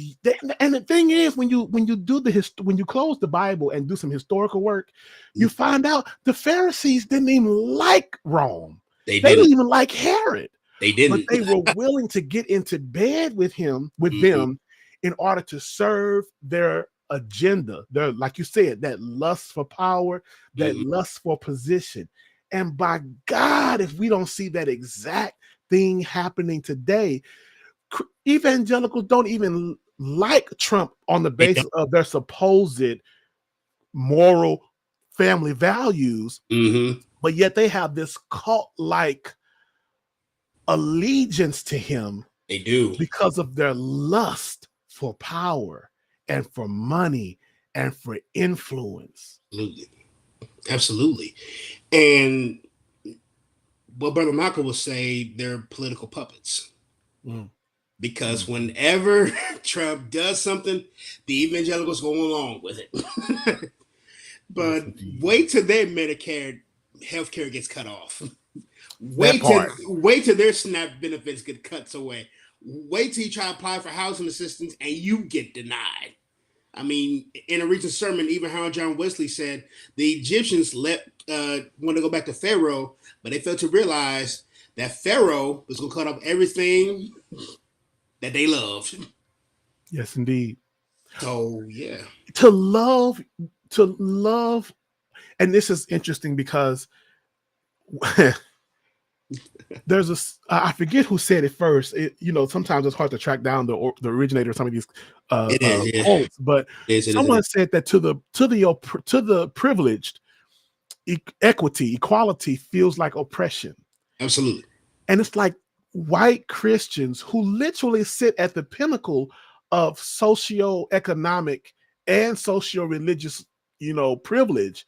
and the thing is, when you when you close the Bible and do some historical work, you find out the Pharisees didn't even like Rome. They didn't even like Herod. They didn't. But they were willing to get into bed with them in order to serve their agenda. Their, like you said, that lust for power, that lust for position. And by God, if we don't see that exact thing happening today, evangelicals don't even like Trump on the basis of their supposed moral family values, but yet they have this cult-like allegiance to him. They do, because of their lust for power and for money and for influence. Absolutely. And what Brother Michael will say, they're political puppets. Because whenever Trump does something, the evangelicals go along with it. But wait till their Medicare healthcare gets cut off. Wait till their SNAP benefits get cut away. Wait till you try to apply for housing assistance and you get denied. I mean, in a recent sermon, even Howard John Wesley said the Egyptians want to go back to Pharaoh, but they failed to realize that Pharaoh was going to cut off everything that they loved. Yes, indeed. So, yeah. To love, and this is interesting because there's I forget who said it first. Sometimes it's hard to track down the originator of some of these quotes, but someone said that to the privileged, equality feels like oppression. Absolutely. And it's like white Christians who literally sit at the pinnacle of socioeconomic and socio-religious, privilege,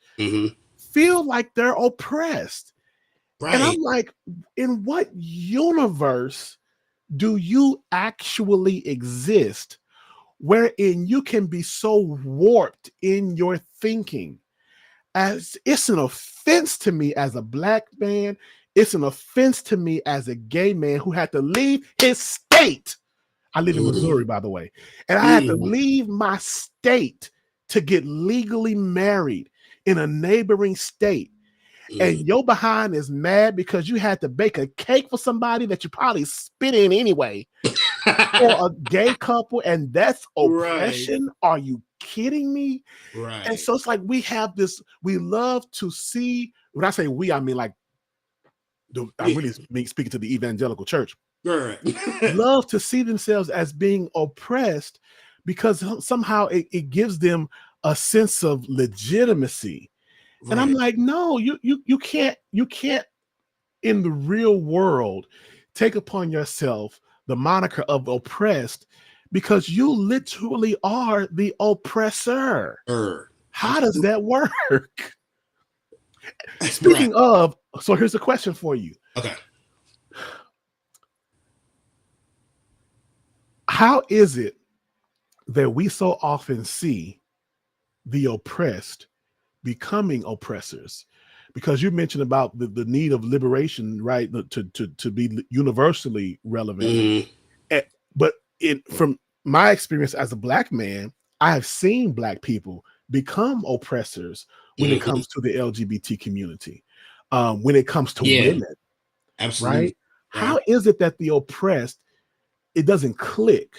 feel like they're oppressed. Right. And I'm like, in what universe do you actually exist wherein you can be so warped in your thinking? As it's an offense to me as a Black man, it's an offense to me as a gay man who had to leave his state. I live in Missouri, by the way, and I had to leave my state to get legally married in a neighboring state. And your behind is mad because you had to bake a cake for somebody that you probably spit in anyway, or a gay couple, and that's oppression. Right. Are you kidding me? Right. And so it's like we have this. We love to see. When I say we, I mean like I'm really speaking to the evangelical church. Right. Love to see themselves as being oppressed because somehow it gives them a sense of legitimacy. Right. And I'm like, no, you can't in the real world take upon yourself the moniker of oppressed because you literally are the oppressor. How does that work? Speaking of, so here's a question for you. Okay. How is it that we so often see the oppressed becoming oppressors? Because you mentioned about the need of liberation, right? To be universally relevant. But from my experience as a Black man, I have seen Black people become oppressors when it Mhm. comes to the LGBT community, when it comes to Yeah, women, absolutely. right? Yeah. How is it that the oppressed, it doesn't click?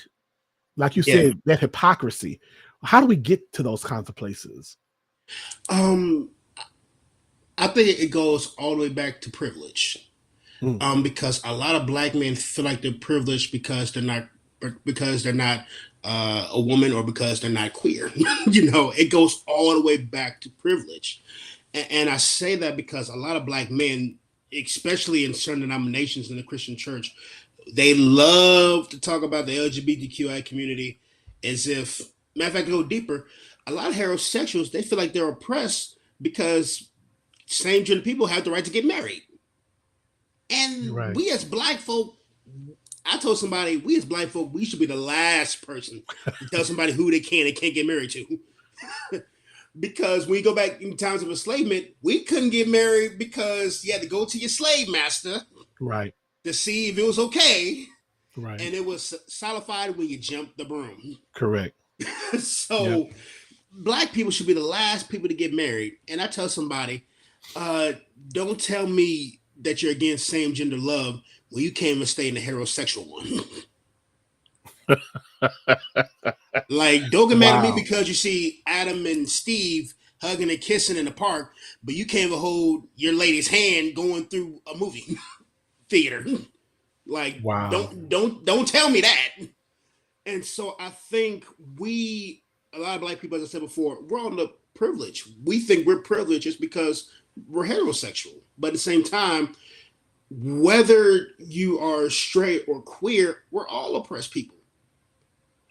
Like you Yeah. said, that hypocrisy. How do we get to those kinds of places? Um, I think it goes all the way back to privilege. Mm, Because a lot of black men feel like they're privileged because they're not a woman or because they're not queer. It goes all the way back to privilege, and I say that because a lot of black men, especially in certain denominations in the Christian church, they love to talk about the LGBTQI community as if, matter of fact, go deeper. A lot of heterosexuals they feel like they're oppressed because same gender people have the right to get married. And right. we as black folk, I told somebody, we as black folk, we should be the last person to tell somebody who they can and can't get married to. Because when you go back in times of enslavement, we couldn't get married because you had to go to your slave master Right. to see if it was okay. Right. And it was solidified when you jumped the broom. Correct. Yep. So black people should be the last people to get married. And I tell somebody, uh, don't tell me that you're against same gender love when you can't even stay in the heterosexual one. Like, don't get mad at me Wow. because you see Adam and Steve hugging and kissing in the park, but you can't even hold your lady's hand going through a movie theater. Like, Wow. don't tell me that. And so I think a lot of black people, as I said before, we're on the privilege. We think we're privileged just because we're heterosexual. But at the same time, whether you are straight or queer, we're all oppressed people.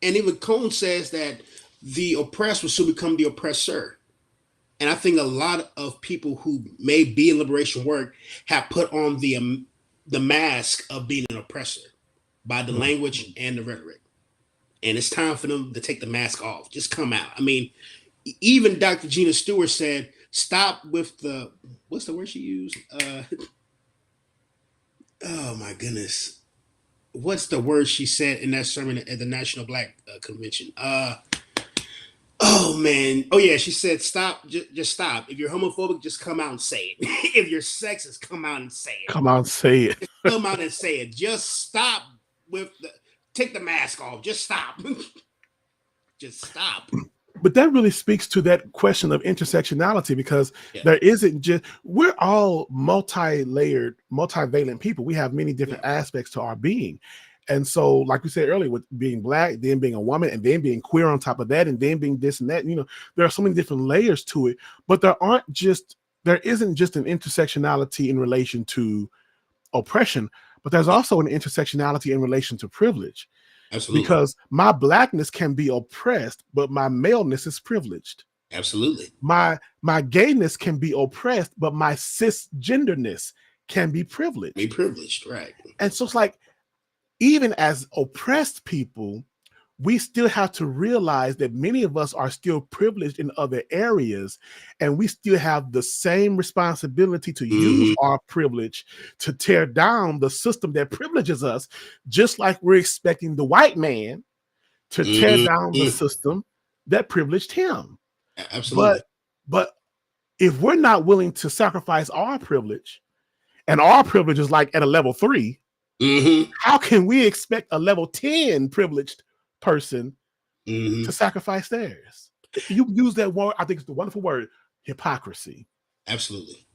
And even Cone says that the oppressed will soon become the oppressor. And I think a lot of people who may be in liberation work have put on the mask of being an oppressor by the Mm. language and the rhetoric. And it's time for them to take the mask off. Just come out. I mean, even Dr. Gina Stewart said, "Stop with the what's the word she used? Oh my goodness, what's the word she said in that sermon at the National Black Convention? Oh man, oh yeah, she said, "Stop, just stop. If you're homophobic, just come out and say it. If you're sexist, come out and say it. Come on, say it. Come out and say it. Just stop with the take the mask off. Just stop. Just stop." But that really speaks to that question of intersectionality, because Yeah, there isn't just, we're all multi-layered, multivalent people. We have many yeah. different aspects to our being. And so, like we said earlier, with being Black, then being a woman, and then being queer on top of that, and then being this and that, there are so many different layers to it. But there isn't just an intersectionality in relation to oppression, but there's also an intersectionality in relation to privilege, Absolutely, because my Blackness can be oppressed, but my maleness is privileged. absolutely. My gayness can be oppressed, but my cisgenderness can be Be privileged. privileged, right? And so it's like, even as oppressed people, we still have to realize that many of us are still privileged in other areas, and we still have the same responsibility to use Mm-hmm, our privilege to tear down the system that privileges us, just like we're expecting the white man to tear down the mm-hmm. system that privileged him. Absolutely. But but if we're not willing to sacrifice our privilege, and our privilege is like at a level 3, Mm-hmm, how can we expect a level 10 privileged person to mm-hmm. sacrifice theirs? You use that word, I think it's the wonderful word, hypocrisy. Absolutely.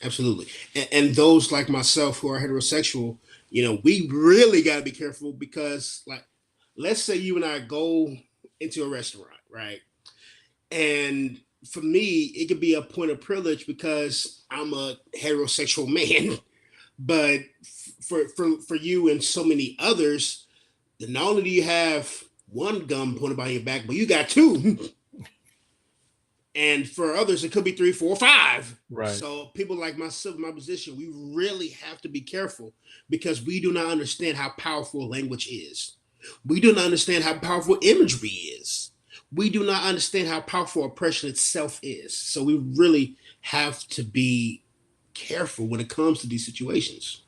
Absolutely. And those like myself who are heterosexual, we really got to be careful because, like, let's say you and I go into a restaurant, right? And for me, it could be a point of privilege because I'm a heterosexual man. But for you and so many others, not only do you have one gun pointed by your back, but you got two. And for others, it could be three, four, five. Right. So people like myself, my position, we really have to be careful because we do not understand how powerful language is. We do not understand how powerful imagery is. We do not understand how powerful oppression itself is. So we really have to be careful when it comes to these situations.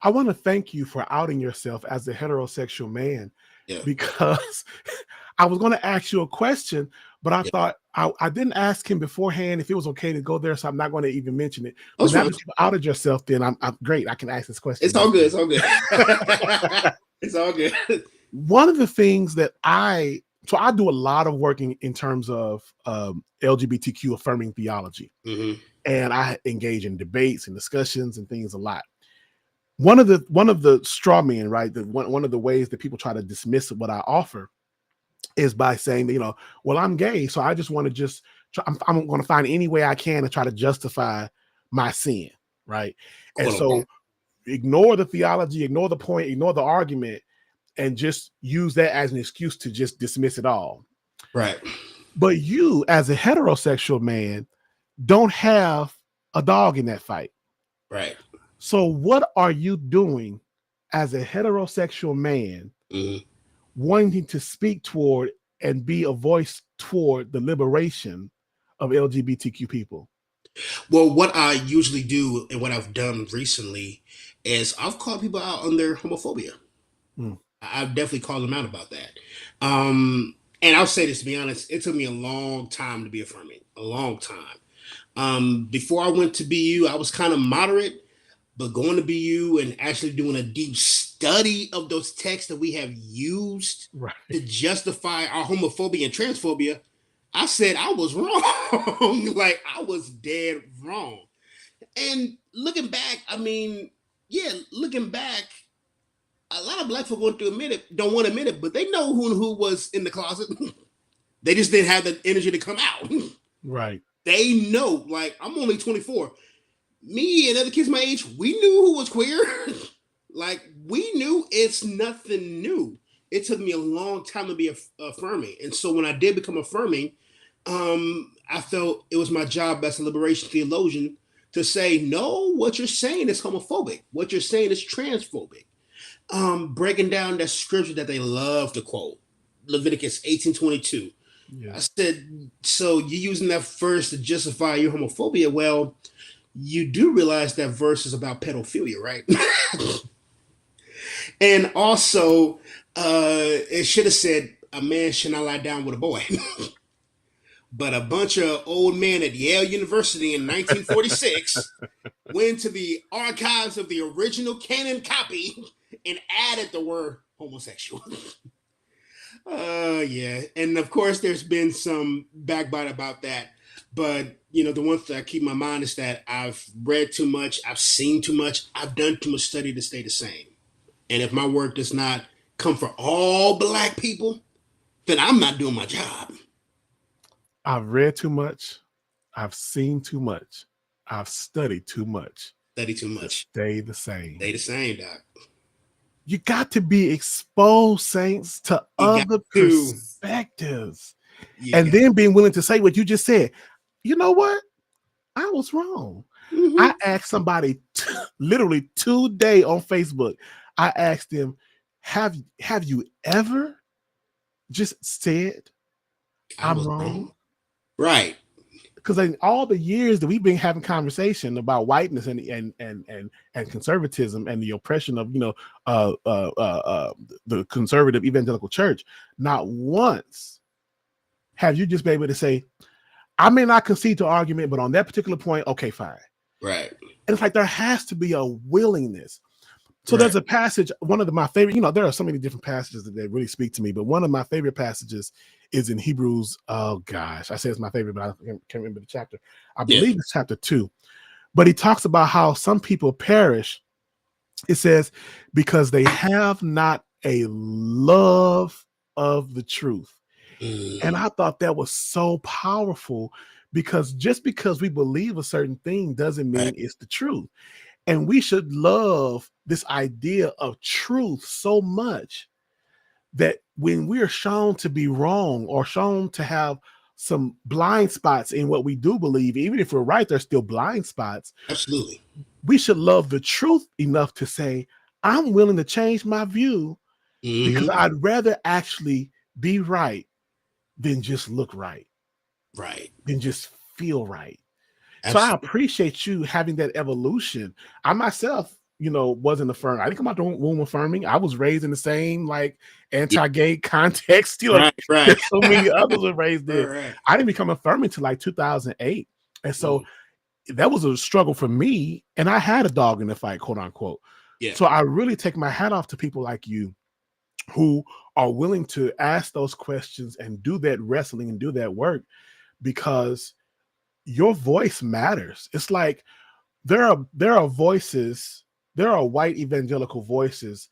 I want to thank you for outing yourself as a heterosexual man Yeah. because I was going to ask you a question, but I thought I didn't ask him beforehand if it was okay to go there, so I'm not going to even mention it. But now that you've outed yourself, then I'm great. I can ask this question. It's all good. It's all good. It's all good. One of the things that I do a lot of work in terms of LGBTQ affirming theology, and I engage in debates and discussions and things a lot. One of the straw men, right? One of the ways that people try to dismiss what I offer is by saying, well, I'm gay, so I just want to I'm going to find any way I can to try to justify my sin, right? And so ignore the theology, ignore the point, ignore the argument, and just use that as an excuse to just dismiss it all. Right. But you, as a heterosexual man, don't have a dog in that fight. Right. So what are you doing as a heterosexual man wanting to speak toward and be a voice toward the liberation of LGBTQ people? Well, what I usually do and what I've done recently is I've called people out on their homophobia. I've definitely called them out about that. And I'll say this, to be honest, it took me a long time to be affirming, a long time. Before I went to BU, I was kind of moderate, but going to BU and actually doing a deep study of those texts that we have used to justify our homophobia and transphobia, I said I was wrong. Like, I was dead wrong. And looking back, looking back, a lot of black folk don't want to admit it, but they know who was in the closet. They just didn't have the energy to come out. Right. They know, like, I'm only 24. Me and other kids my age, we knew who was queer. Like, we knew. It's nothing new. It took me a long time to be affirming. And so when I did become affirming, I felt it was my job as a liberation theologian to say, no, what you're saying is homophobic. What you're saying is transphobic. Breaking down that scripture that they love to quote, Leviticus 18:22. Yeah. I said, so you're using that verse to justify your homophobia. Well, you do realize that verse is about pedophilia, right? And also, it should have said a man should not lie down with a boy. But a bunch of old men at Yale University in 1946 went to the archives of the original canon copy and added the word homosexual. Yeah. And of course, there's been some backbite about that. But, the one thing I keep in my mind is that I've read too much. I've seen too much. I've done too much study to stay the same. And if my work does not come for all black people, then I'm not doing my job. I've read too much. I've seen too much. I've studied too much. Study too much. Stay the same. Stay the same, Doc. You got to be exposed, saints, to other perspectives. And then being willing to say what you just said. You know what? I was wrong. I asked somebody literally today on Facebook. I asked them, have you ever just said I'm wrong? Right. Because in all the years that we've been having conversation about whiteness and conservatism and the oppression of the conservative evangelical church, not once have you just been able to say, I may not concede to argument, but on that particular point, okay, fine. Right. And it's like there has to be a willingness. So there's a passage, one of my favorite, there are so many different passages that really speak to me, but one of my favorite passages is in Hebrews. Oh gosh, I say it's my favorite, but I can't remember the chapter. I believe it's chapter 2, but he talks about how some people perish. It says, because they have not a love of the truth. And I thought that was so powerful, because just because we believe a certain thing doesn't mean it's the truth. And we should love this idea of truth so much that when we are shown to be wrong or shown to have some blind spots in what we do believe, even if we're right, there's still blind spots. Absolutely. We should love the truth enough to say, I'm willing to change my view because I'd rather actually be right than just look right. Right. Than just feel right. Absolutely. So I appreciate you having that evolution. I myself, wasn't affirming. I didn't come out the womb affirming. I was raised in the same like Yeah. anti-gay context, Right. that so many others were raised in. Right. I didn't become affirming until like 2008. And so that was a struggle for me. And I had a dog in the fight, quote unquote. Yeah. So I really take my hat off to people like you who are willing to ask those questions and do that wrestling and do that work, because your voice matters. It's like there are voices, there are white evangelical voices.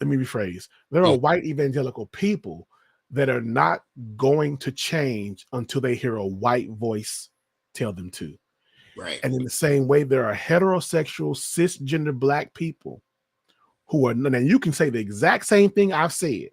Let me rephrase. There are white evangelical people that are not going to change until they hear a white voice tell them to. Right. And in the same way, there are heterosexual, cisgender Black people who are, and you can say the exact same thing I've said,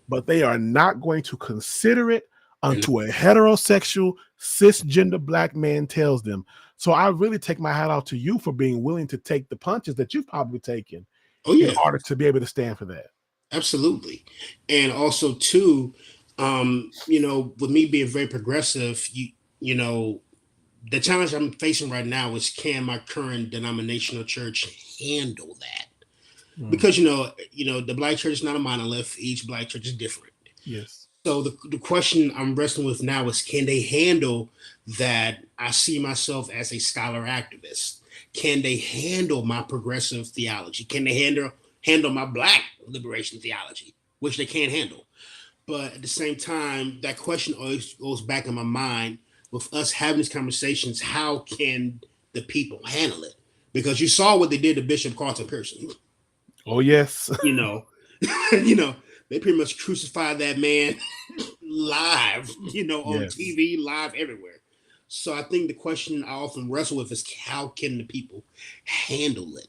but they are not going to consider it until a heterosexual, cisgender Black man tells them. So I really take my hat off to you for being willing to take the punches that you've probably taken in order to be able to stand for that. Absolutely. And also too, with me being very progressive, the challenge I'm facing right now is, can my current denominational church handle that? Because the Black church is not a monolith. Each Black church is different. Yes. So the question I'm wrestling with now is, can they handle that I see myself as a scholar activist? Can they handle my progressive theology? Can they handle my Black liberation theology, which they can't handle? But at the same time, that question always goes back in my mind with us having these conversations. How can the people handle it? Because you saw what they did to Bishop Carlton Pearson. Oh, yes. They pretty much crucified that man live, on TV, live everywhere. So I think the question I often wrestle with is, how can the people handle it?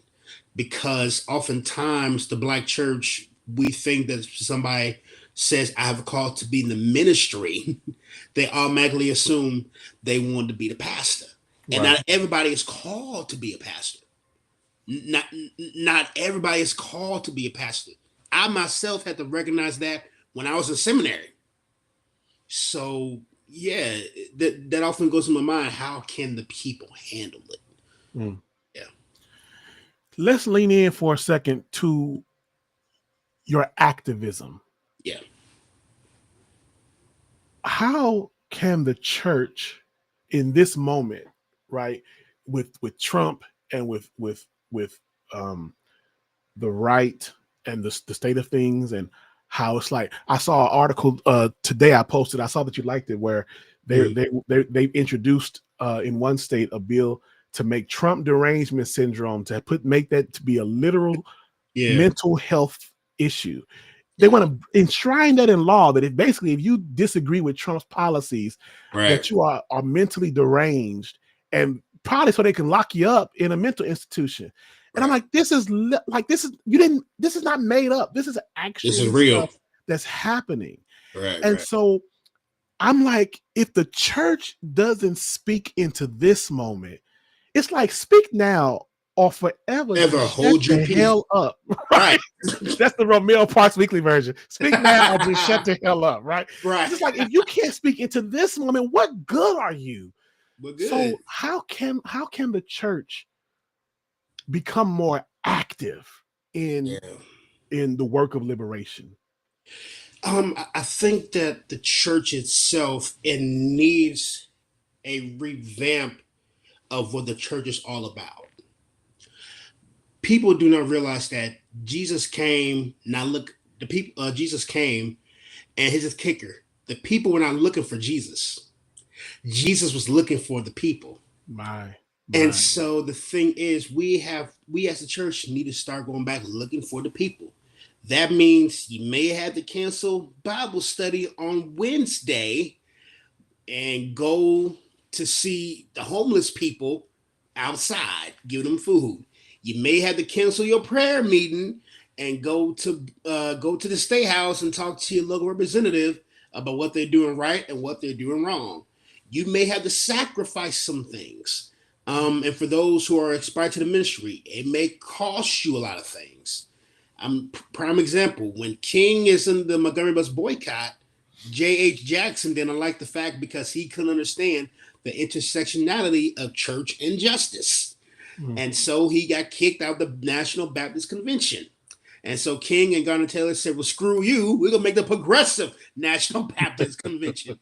Because oftentimes the Black church, we think that somebody says, I have a call to be in the ministry, they automatically assume they want to be the pastor. And not everybody is called to be a pastor. Not everybody is called to be a pastor. I myself had to recognize that when I was in seminary. So that often goes in my mind. How can the people handle it? Yeah. Let's lean in for a second to your activism. Yeah. How can the church in this moment, right, with Trump and with the right and the state of things, and how it's like, I saw an article today I posted, I saw that you liked it, where they introduced in one state a bill to make Trump derangement syndrome, to make that to be a literal mental health issue. They want to enshrine that in law, that if you disagree with Trump's policies, that you are mentally deranged, and probably so they can lock you up in a mental institution. And I'm like, this is not made up. This is actually real stuff that's happening. And so I'm like, if the church doesn't speak into this moment, it's like, speak now or forever hold your hell up. Right. That's the Romeo Parks Weekly version. Speak now or just shut the hell up. Right. It's like, if you can't speak into this moment, what good are you? So how can the church become more active in the work of liberation? I think that the church itself, it needs a revamp of what the church is all about. People do not realize that Jesus came. Now look, Jesus came, and here's the kicker: the people were not looking for Jesus. Jesus was looking for the people. And so the thing is, we as a church need to start going back looking for the people. That means you may have to cancel Bible study on Wednesday and go to see the homeless people outside, give them food. You may have to cancel your prayer meeting and go to the State House and talk to your local representative about what they're doing right and what they're doing wrong. You may have to sacrifice some things. And for those who are aspiring to the ministry, it may cost you a lot of things. Prime example, when King is in the Montgomery bus boycott, J.H. Jackson didn't like the fact because he couldn't understand the intersectionality of church and justice. Mm. And so he got kicked out of the National Baptist Convention. And so King and Garner Taylor said, well, screw you. We're going to make the Progressive National Baptist Convention.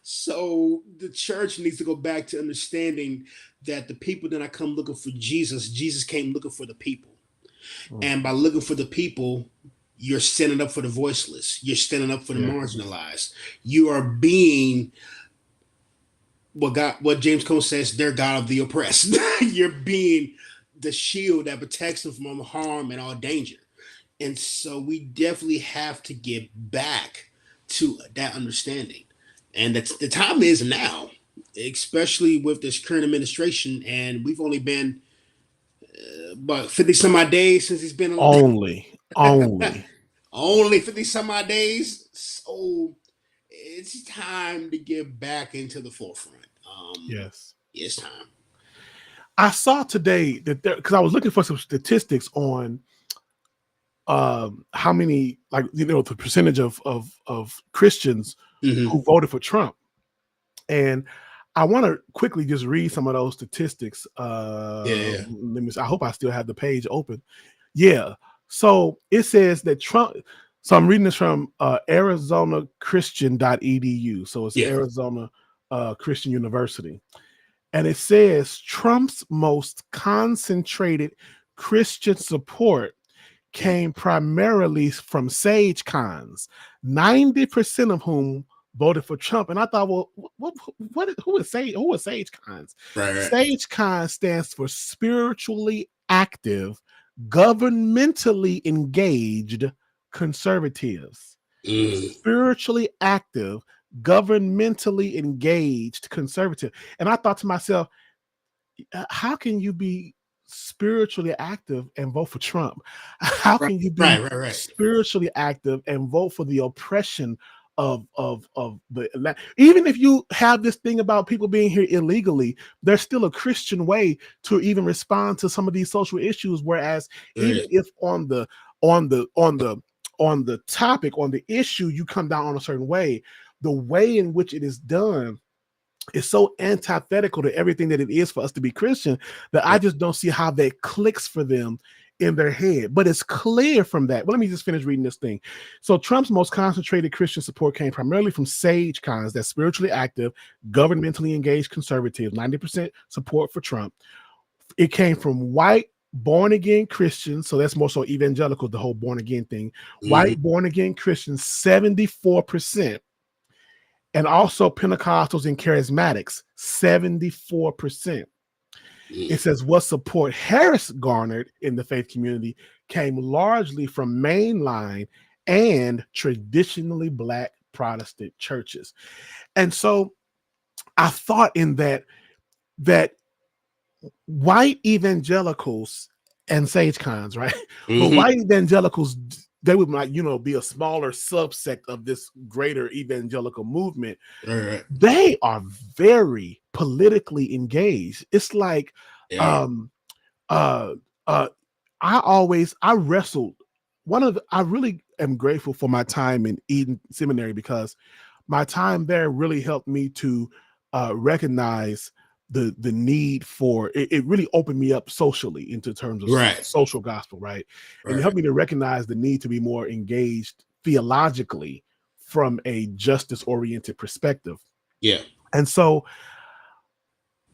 So the church needs to go back to understanding that the people did not come looking for Jesus. Jesus came looking for the people. Mm. And by looking for the people, you're standing up for the voiceless. You're standing up for the Yeah. marginalized. You are being what James Cone says, they're God of the oppressed. You're being the shield that protects them from all harm and all danger. And so we definitely have to get back to that understanding. And that's the time is now, especially with this current administration. And we've only been about 50 some odd days since he's been Only. only 50 some odd days. So it's time to get back into the forefront. Yes. It's time. I saw today that because I was looking for some statistics on how many, like, the percentage of Christians who voted for Trump. And I want to quickly just read some of those statistics. Let me see. I hope I still have the page open. Yeah. So it says that Trump. So I'm reading this from ArizonaChristian.edu. So it's Arizona Christian University. And it says Trump's most concentrated Christian support came primarily from sage cons, 90% of whom voted for Trump. And I thought, well, who is sage cons? Right. Sage cons stands for spiritually active, governmentally engaged conservatives. Spiritually active, governmentally engaged conservative. And I thought to myself, how can you be spiritually active and vote for Trump? How can you be spiritually active and vote for the oppression of the, even if you have this thing about people being here illegally, there's still a Christian way to even respond to some of these social issues. Whereas even if on the topic, on the issue, you come down on a certain way, the way in which it is done is so antithetical to everything that it is for us to be Christian that I just don't see how that clicks for them in their head. But it's clear from that. Well, let me just finish reading this thing. So Trump's most concentrated Christian support came primarily from sage cons, that's spiritually active, governmentally engaged conservatives, 90% support for Trump. It came from white born-again Christians, so that's more so evangelical, the whole born-again thing. White born-again Christians, 74%. And also Pentecostals and charismatics, 74%. It says what support Harris garnered in the faith community came largely from mainline and traditionally Black Protestant churches. And so I thought in that white evangelicals and sage cons, right? But white evangelicals, they would be a smaller subsect of this greater evangelical movement. They are very politically engaged. It's like I wrestled. I really am grateful for my time in Eden Seminary, because my time there really helped me to recognize the need for it really opened me up socially into terms of social gospel, right? And it helped me to recognize the need to be more engaged theologically from a justice-oriented perspective. And so,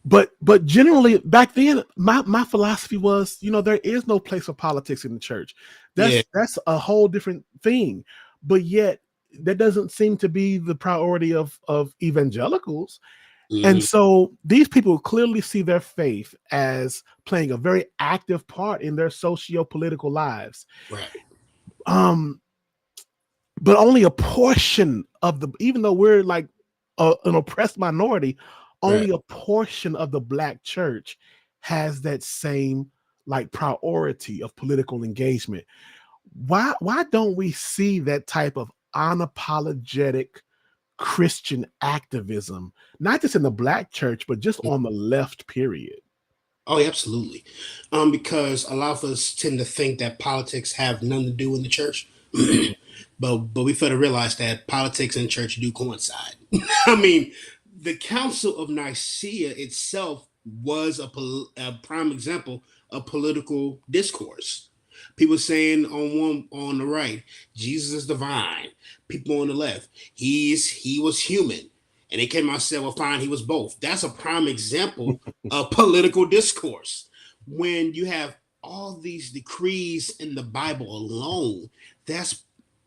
but generally back then, my philosophy was, there is no place for politics in the church. That's a whole different thing. But yet that doesn't seem to be the priority of evangelicals. And so these people clearly see their faith as playing a very active part in their socio-political lives. But only a portion of even though we're like an oppressed minority, only a portion of the Black church has that same like priority of political engagement. Why don't we see that type of unapologetic Christian activism, not just in the Black church, but just on the left, period? Oh, absolutely. Because a lot of us tend to think that politics have nothing to do with the church. but we fail to realize that politics and church do coincide. I mean, the Council of Nicaea itself was a prime example of political discourse. People saying on the right, Jesus is divine. People on the left, he was human. And they came out and said, well, fine, he was both. That's a prime example of political discourse. When you have all these decrees in the Bible alone, that's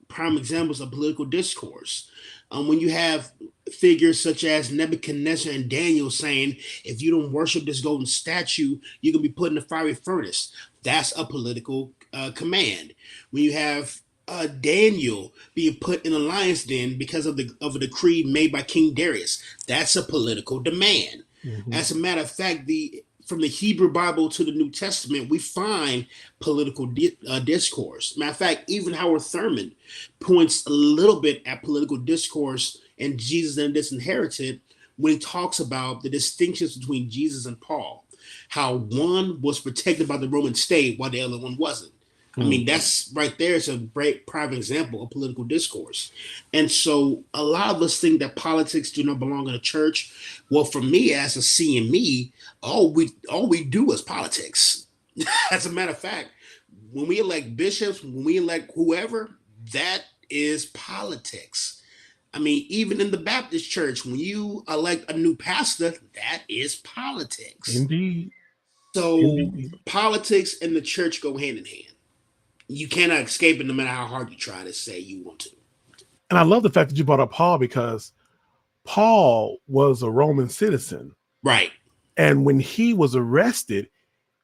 prime examples of political discourse. When you have figures such as Nebuchadnezzar and Daniel saying, if you don't worship this golden statue, you're going to be put in the fiery furnace. That's a political command. When you have Daniel being put in a lion's den because of a decree made by King Darius, that's a political demand. Mm-hmm. As a matter of fact, from the Hebrew Bible to the New Testament, we find political discourse. Matter of fact, even Howard Thurman points a little bit at political discourse and Jesus and Disinherited when he talks about the distinctions between Jesus and Paul, how one was protected by the Roman state while the other one wasn't. I mean, that's right there. It's a great private example of political discourse. And so a lot of us think that politics do not belong in a church. Well, for me, as a CME, all we do is politics. As a matter of fact, when we elect bishops, when we elect whoever, that is politics. I mean, even in the Baptist church, when you elect a new pastor, that is politics. Indeed. So politics and the church go hand in hand. You cannot escape it no matter how hard you try to say you want to. And I love the fact that you brought up Paul, because Paul was a Roman citizen. Right. And when he was arrested,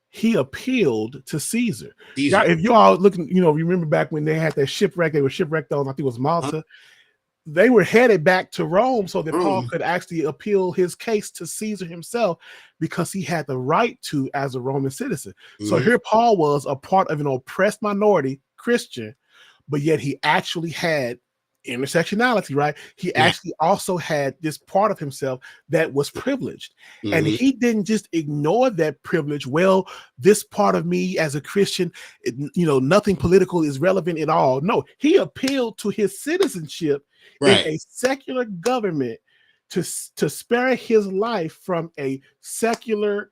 he appealed to Caesar. If you all looking, remember back when they had that shipwreck, they were shipwrecked on, I think it was Malta. They were headed back to Rome so that Paul could actually appeal his case to Caesar himself, because he had the right to as a Roman citizen. So here Paul was a part of an oppressed minority Christian, but yet he actually had intersectionality, right? He actually also had this part of himself that was privileged. And he didn't just ignore that privilege. Well, this part of me as a Christian, nothing political is relevant at all. No, he appealed to his citizenship in a secular government to spare his life from a secular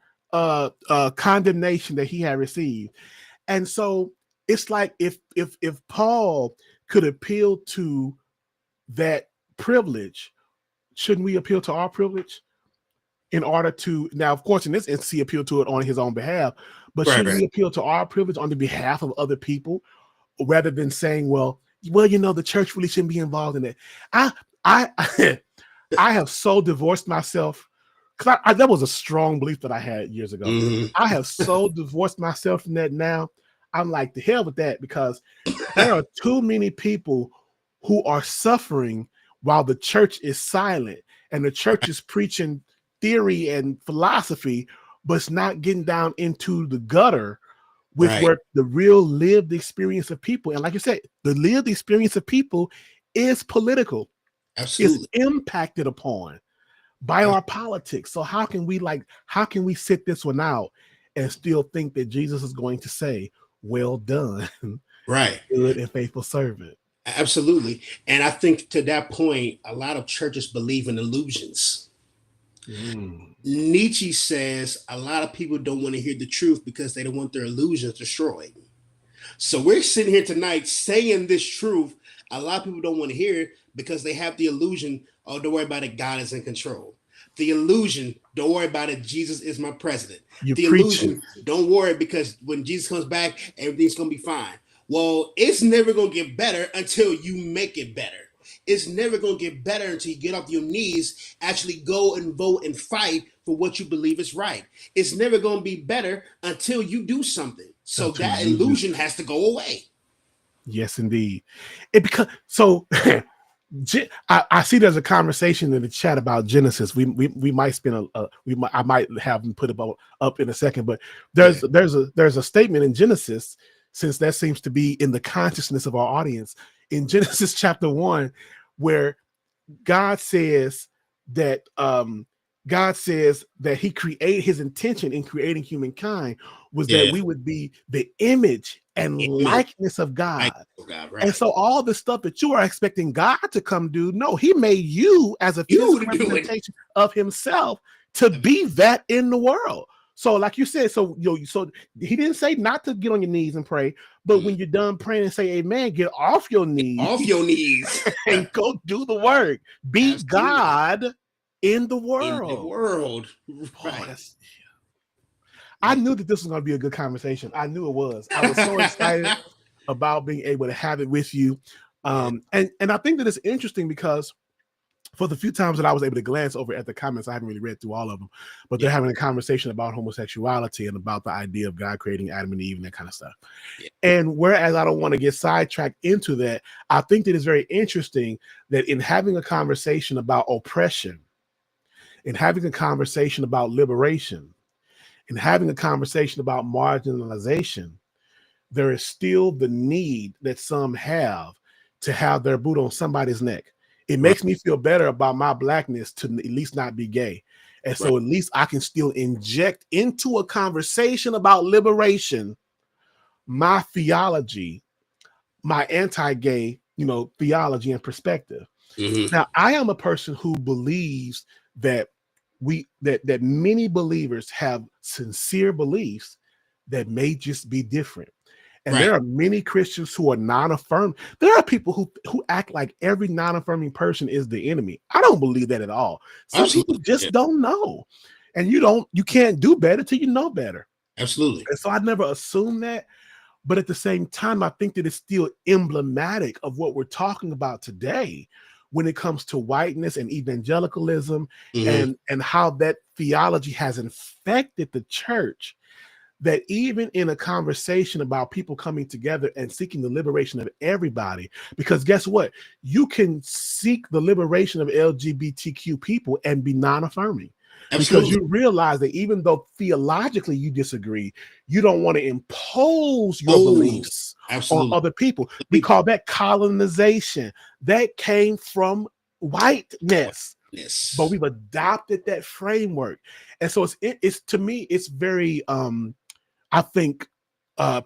condemnation that he had received. And so it's like if Paul could appeal to that privilege, shouldn't we appeal to our privilege in order to, now of course in this instance he appealed to it on his own behalf, but should we appeal to our privilege on the behalf of other people, rather than saying, well, the church really shouldn't be involved in it? I have so divorced myself, because that was a strong belief that I had years ago. I have so divorced myself from that now. I'm like, the hell with that, because there are too many people who are suffering while the church is silent, and the church is preaching theory and philosophy, but it's not getting down into the gutter with where the real lived experience of people. And like you said, the lived experience of people is political. Absolutely. It's impacted upon by our politics. So how can we sit this one out and still think that Jesus is going to say, well done, good and faithful servant? Absolutely. And I think to that point, a lot of churches believe in illusions. Nietzsche says a lot of people don't want to hear the truth because they don't want their illusions destroyed. So we're sitting here tonight saying this truth. A lot of people don't want to hear it because they have the illusion, oh, don't worry about it, God is in control. The illusion, don't worry about it, Jesus is my president. Illusion, don't worry, because when Jesus comes back, everything's going to be fine. Well, it's never going to get better until you make it better. It's never going to get better until you get off your knees, actually go and vote and fight for what you believe is right. It's never going to be better until you do something. So that illusion has to go away. Yes, indeed. I see there's a conversation in the chat about Genesis. We might spend I might have them put it up in a second, but there's a statement in Genesis, since that seems to be in the consciousness of our audience, in Genesis chapter 1, where God says that he created, his intention in creating humankind was that we would be the image and likeness of God. And so all the stuff that you are expecting God to come do, no, he made you as a physical representation of himself to be that in the world. So, like you said, so he didn't say not to get on your knees and pray, but when you're done praying and say amen, get off your knees. Off your knees. And go do the work. Be Absolutely. God in the world. In the world. Right. I knew that this was going to be a good conversation. I knew it was. I was so excited about being able to have it with you. And I think that it's interesting because for the few times that I was able to glance over at the comments, I haven't really read through all of them, but they're having a conversation about homosexuality and about the idea of God creating Adam and Eve and that kind of stuff. Yeah. And whereas I don't want to get sidetracked into that, I think that it's very interesting that in having a conversation about oppression, in having a conversation about liberation, in having a conversation about marginalization, there is still the need that some have to have their boot on somebody's neck. It makes me feel better about my blackness to at least not be gay. And so at least I can still inject into a conversation about liberation my theology, my anti-gay, theology and perspective. Now, I am a person who believes that that many believers have sincere beliefs that may just be different. And there are many Christians who are non-affirming. There are people who act like every non-affirming person is the enemy. I don't believe that at all. Some people just don't know. And you can't do better till you know better. Absolutely. And so I never assumed that. But at the same time, I think that it's still emblematic of what we're talking about today when it comes to whiteness and evangelicalism and how that theology has infected the church. That even in a conversation about people coming together and seeking the liberation of everybody, because guess what? You can seek the liberation of LGBTQ people and be non-affirming. Absolutely. Because you realize that even though theologically you disagree, you don't want to impose your beliefs on other people. We call that colonization. That came from whiteness. Yes. But we've adopted that framework. And so it's to me, it's very I think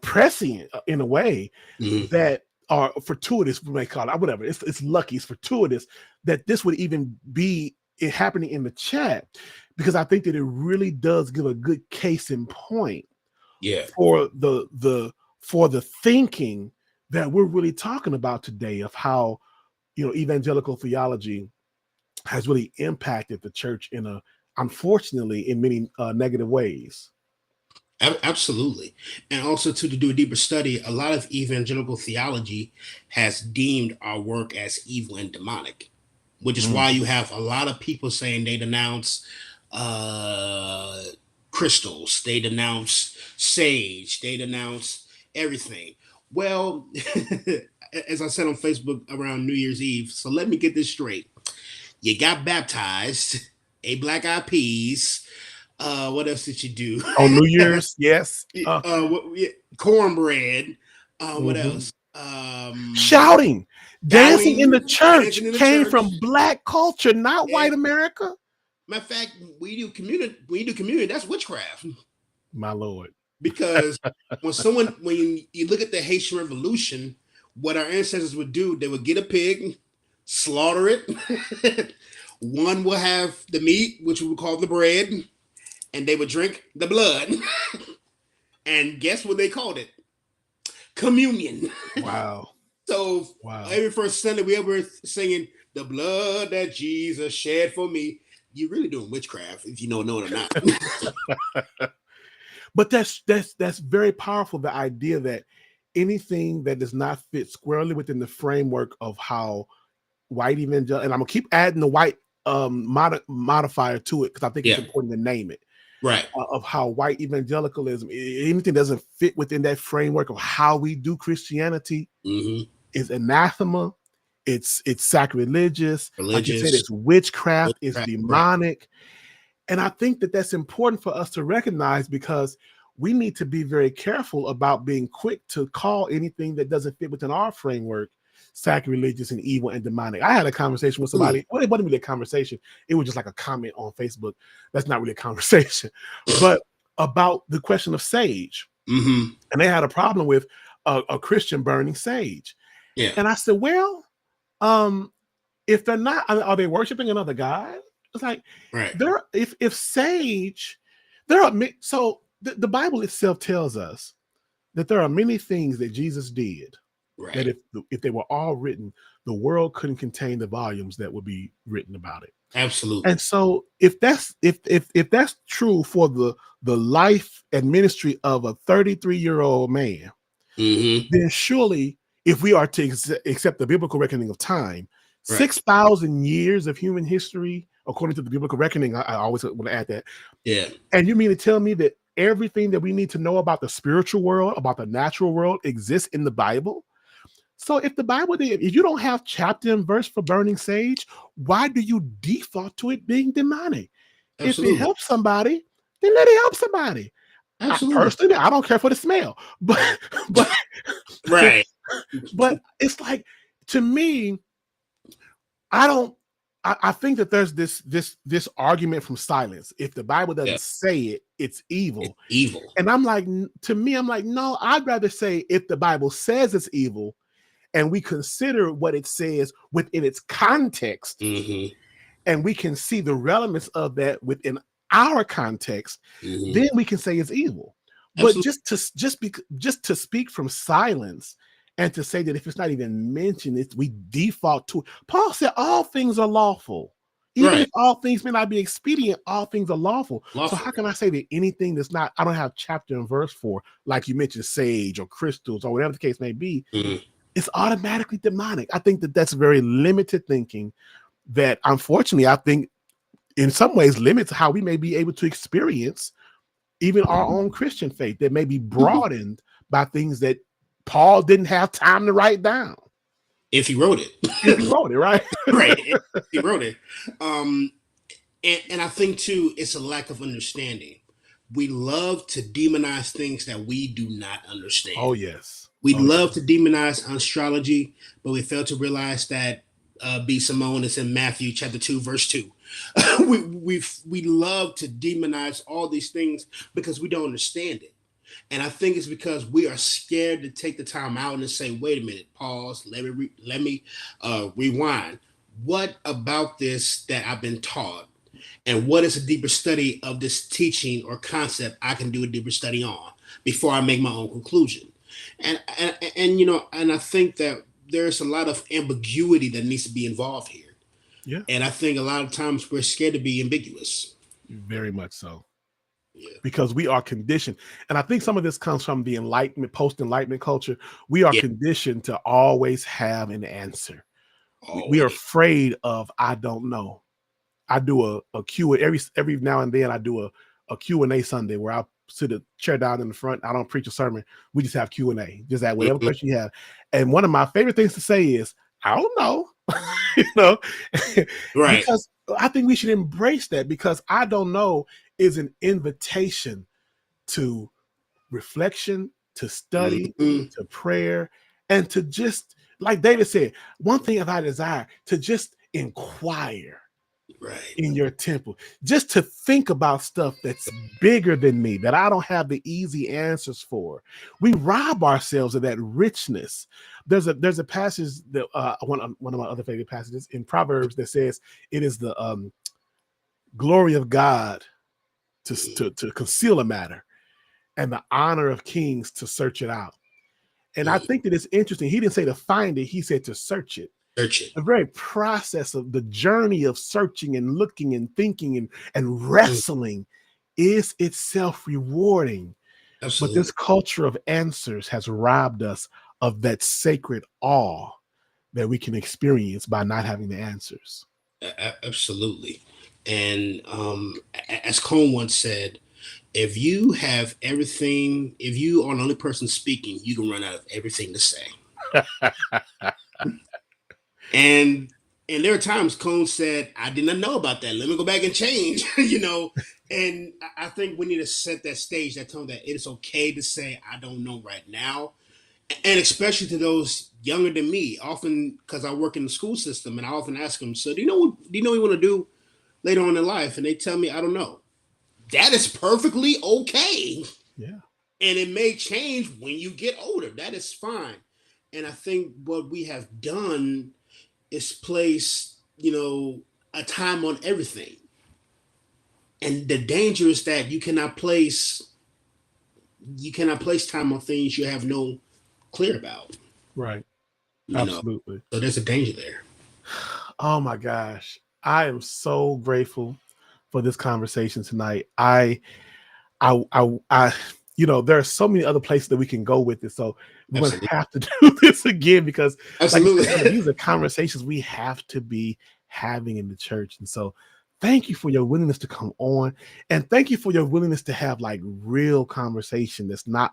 prescient in a way that are fortuitous, we may call it, whatever. It's lucky, it's fortuitous that this would even be happening in the chat, because I think that it really does give a good case in point for the thinking that we're really talking about today of how evangelical theology has really impacted the church unfortunately in many negative ways. Absolutely. And also to do a deeper study, a lot of evangelical theology has deemed our work as evil and demonic, which is why you have a lot of people saying they denounce crystals, they denounce sage, they denounce everything. Well, as I said on Facebook around New Year's Eve, so let me get this straight. You got baptized, ate black eyed peas. What else did you do? On New Year's, yes. Cornbread. What else? Shouting, dancing in the church came from black culture, not white America. Matter of fact, when you do community, that's witchcraft. My Lord. Because when you look at the Haitian Revolution, what our ancestors would do, they would get a pig, slaughter it. One will have the meat, which we would call the bread, and they would drink the blood. And guess what they called it? Communion. Wow. So every first Sunday we ever singing the blood that Jesus shed for me. You're really doing witchcraft if you don't know it or not. But that's very powerful. The idea that anything that does not fit squarely within the framework of how white evangelical, and I'm gonna keep adding the white modifier to it because I think it's important to name it. Right. Of how white evangelicalism, anything doesn't fit within that framework of how we do Christianity is anathema. It's sacrilegious. Like you said, it's witchcraft. It's demonic. Right. And I think that that's important for us to recognize, because we need to be very careful about being quick to call anything that doesn't fit within our framework sacrilegious and evil and demonic. I had a conversation with somebody. Well, it wasn't really a conversation. It was just like a comment on Facebook. That's not really a conversation, but about the question of sage. And they had a problem with a Christian burning sage. Yeah. And I said, well, if they're not, are they worshiping another god? It's like Right. there. If sage, there are so the Bible itself tells us that there are many things that Jesus did that Right. if they were all written, the world couldn't contain the volumes that would be written about it. Absolutely. And so if that's true for the life and ministry of a 33-year-old man, Mm-hmm. then surely if we are to accept the biblical reckoning of time, Right. 6,000 years of human history, according to the biblical reckoning, I always want to add that. Yeah. And you mean to tell me that everything that we need to know about the spiritual world, about the natural world, exists in the Bible? So if the Bible, if you don't have chapter and verse for burning sage, why do you default to it being demonic? If it Absolutely. helps somebody, then let it help somebody. Absolutely. Personally, I don't care for the smell, but Right. but it's like, to me, I don't. I think that there's this argument from silence. If the Bible Yeah. doesn't say it, it's It's evil. evil. And I'm like, to me, I'm like, no, I'd rather say if the Bible says it's evil, and we consider what it says within its context, Mm-hmm. and we can see the relevance of that within our context, Mm-hmm. then we can say it's evil. But Absolutely. just to speak from silence and to say that if it's not even mentioned, we default to it. Paul said all things are lawful. Even Right. if all things may not be expedient, all things are lawful. So Lawful. how can I say that anything that's not, I don't have chapter and verse for, like you mentioned, sage or crystals or whatever the case may be, Mm-hmm. it's automatically demonic. I think that that's very limited thinking that, unfortunately, I think in some ways limits how we may be able to experience even our own Christian faith, that may be broadened by things that Paul didn't have time to write down. If he wrote it. If he wrote it, right? Right. If he wrote it. And I think too, it's a lack of understanding. We love to demonize things that we do not understand. Oh, yes. We Oh, love to demonize astrology, but we fail to realize that B. Simone is in Matthew chapter 2, verse 2. we love to demonize all these things because we don't understand it. And I think it's because we are scared to take the time out and say, wait a minute, pause, let me rewind. What about this that I've been taught? And what is a deeper study of this teaching or concept I can do a deeper study on before I make my own conclusion? And you know, and I think that there's a lot of ambiguity that needs to be involved here. yeah, And I think a lot of times we're scared to be ambiguous. very much so. Yeah. Because we are conditioned. And I think some of this comes from the Enlightenment, post-Enlightenment culture. We are Yeah. conditioned to always have an answer. We are Always. afraid of, I don't know. I do a Q every now and then. I do a Q&A Sunday where I sit a chair down in the front. I don't preach a sermon. We just have Q&A. Just ask whatever Mhm. question you have. And one of my favorite things to say is, I don't know. You know, Right. because I think we should embrace that, because I don't know is an invitation to reflection, to study, Mhm. to prayer, and to just, like David said, one thing that I desire, to just inquire Right. in your temple, just to think about stuff that's bigger than me, that I don't have the easy answers for. We rob ourselves of that richness. There's a passage that one of my other favorite passages in Proverbs that says it is the glory of God to conceal a matter, and the honor of kings to search it out. And I Mhm. think that it's interesting. He didn't say to find it, he said to search it. Search it. The very process of the journey of searching and looking and thinking and Mhm. wrestling is itself rewarding. But Absolutely. this culture of answers has robbed us of that sacred awe that we can experience by not having the answers. Absolutely. And as Cone once said, if you have everything, if you are the only person speaking, you can run out of everything to say. And and there are times Cone said, I did not know about that. Let me go back and change, you know. And I think we need to set that stage, that tone, that it is okay to say, I don't know right now. And especially to those younger than me, often because I work in the school system, and I often ask them, so do you know what you want to do later on in life? And they tell me, I don't know. That is perfectly okay. Yeah. And it may change when you get older. That is fine. And I think what we have done is place, you know, a time on everything. And the danger is that you cannot place time on things you have no clear about. Right. You know, Absolutely. so there's a danger there. Oh my gosh. I am so grateful for this conversation tonight. I there are so many other places that we can go with it. So we're going to Absolutely, have to do this again because, like you said, brother, absolutely. these are conversations we have to be having in the church. And so, thank you for your willingness to come on, and thank you for your willingness to have like real conversation. That's not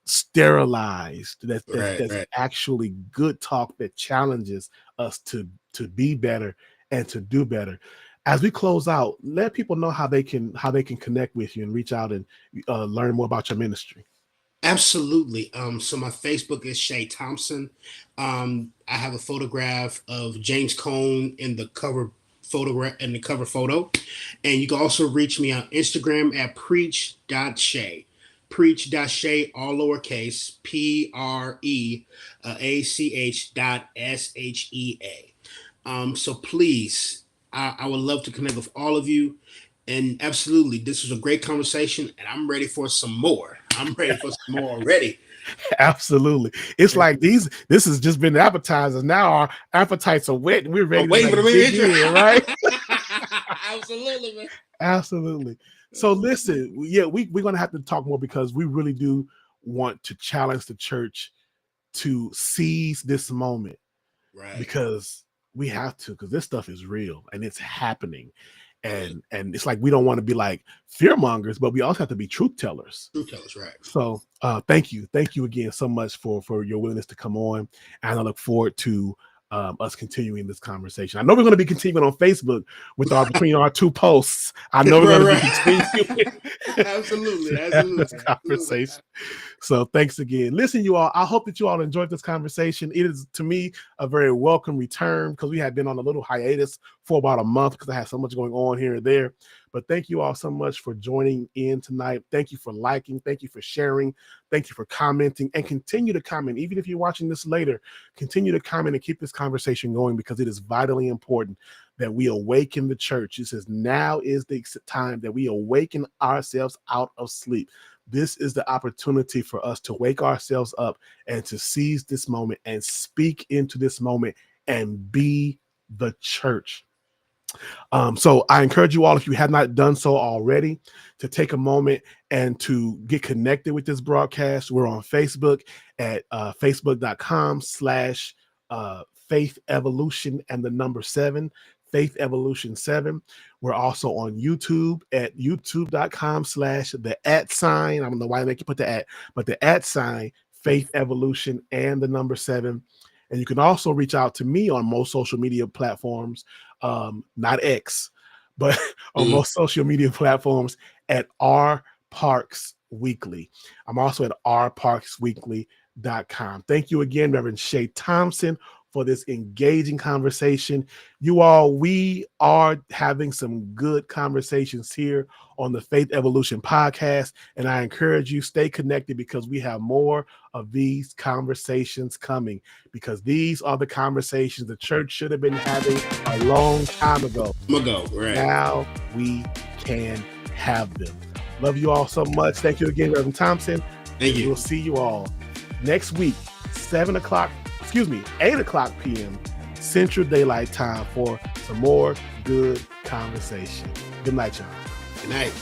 sterilized. Right, That's right. actually good talk that challenges us to be better and to do better. As we close out, let people know how they can connect with you and reach out and learn more about your ministry. Absolutely. So my Facebook is Shea Thompson. I have a photograph of James Cone in the cover photo. And you can also reach me on Instagram at preach.shay. Preach.shay, all lowercase, PREACH.SHEA. So please, I would love to connect with all of you. And absolutely, this was a great conversation, and I'm ready for some more. I'm ready for some more already. Absolutely. It's like this has just been appetizers. Now our appetites are wet and we're I'm ready to waiting like for the main dig intro. in, right? Absolutely, man. Absolutely. So listen, yeah, we're gonna have to talk more because we really do want to challenge the church to seize this moment Right. because we have to, because this stuff is real and it's happening. It is. And it's like we don't want to be like fear mongers, but we also have to be truth tellers. Truth tellers, right. So thank you again so much for your willingness to come on, and I look forward to us continuing this conversation. I know we're going to be continuing on Facebook with our between our two posts. I know we're Right, going to be right. continuing Absolutely, to have this absolutely, absolutely. conversation. So thanks again. Listen, you all, I hope that you all enjoyed this conversation. It is, to me, a very welcome return because we had been on a little hiatus for about a month because I had so much going on here and there. But thank you all so much for joining in tonight. Thank you for liking. Thank you for sharing. Thank you for commenting, and continue to comment. Even if you're watching this later, continue to comment and keep this conversation going because it is vitally important that we awaken the church. It says now is the time that we awaken ourselves out of sleep. This is the opportunity for us to wake ourselves up and to seize this moment and speak into this moment and be the church. So I encourage you all, if you have not done so already, to take a moment and to get connected with this broadcast. We're on Facebook at facebook.com/faith evolution and the number 7, Faith Evolution 7. We're also on YouTube at youtube.com/the @ sign. I don't know why they make you put the @ but the @ sign, Faith Evolution and the number 7. And you can also reach out to me on most social media platforms, not X, but on Mhm. most social media platforms at R Parks Weekly. I'm also at rparksweekly.com. Thank you again, Reverend Shea Thompson, for this engaging conversation. You all, we are having some good conversations here on the Faith Evolution podcast, and I encourage you, stay connected because we have more of these conversations coming, because these are the conversations the church should have been having a long time ago. I'm gonna go. Right. Now we can have them. Love you all so much. Thank you again, Reverend Thompson. Thank you. We'll see you all next week, 8 o'clock p.m. Central Daylight Time for some more good conversation. Good night, y'all. Good night.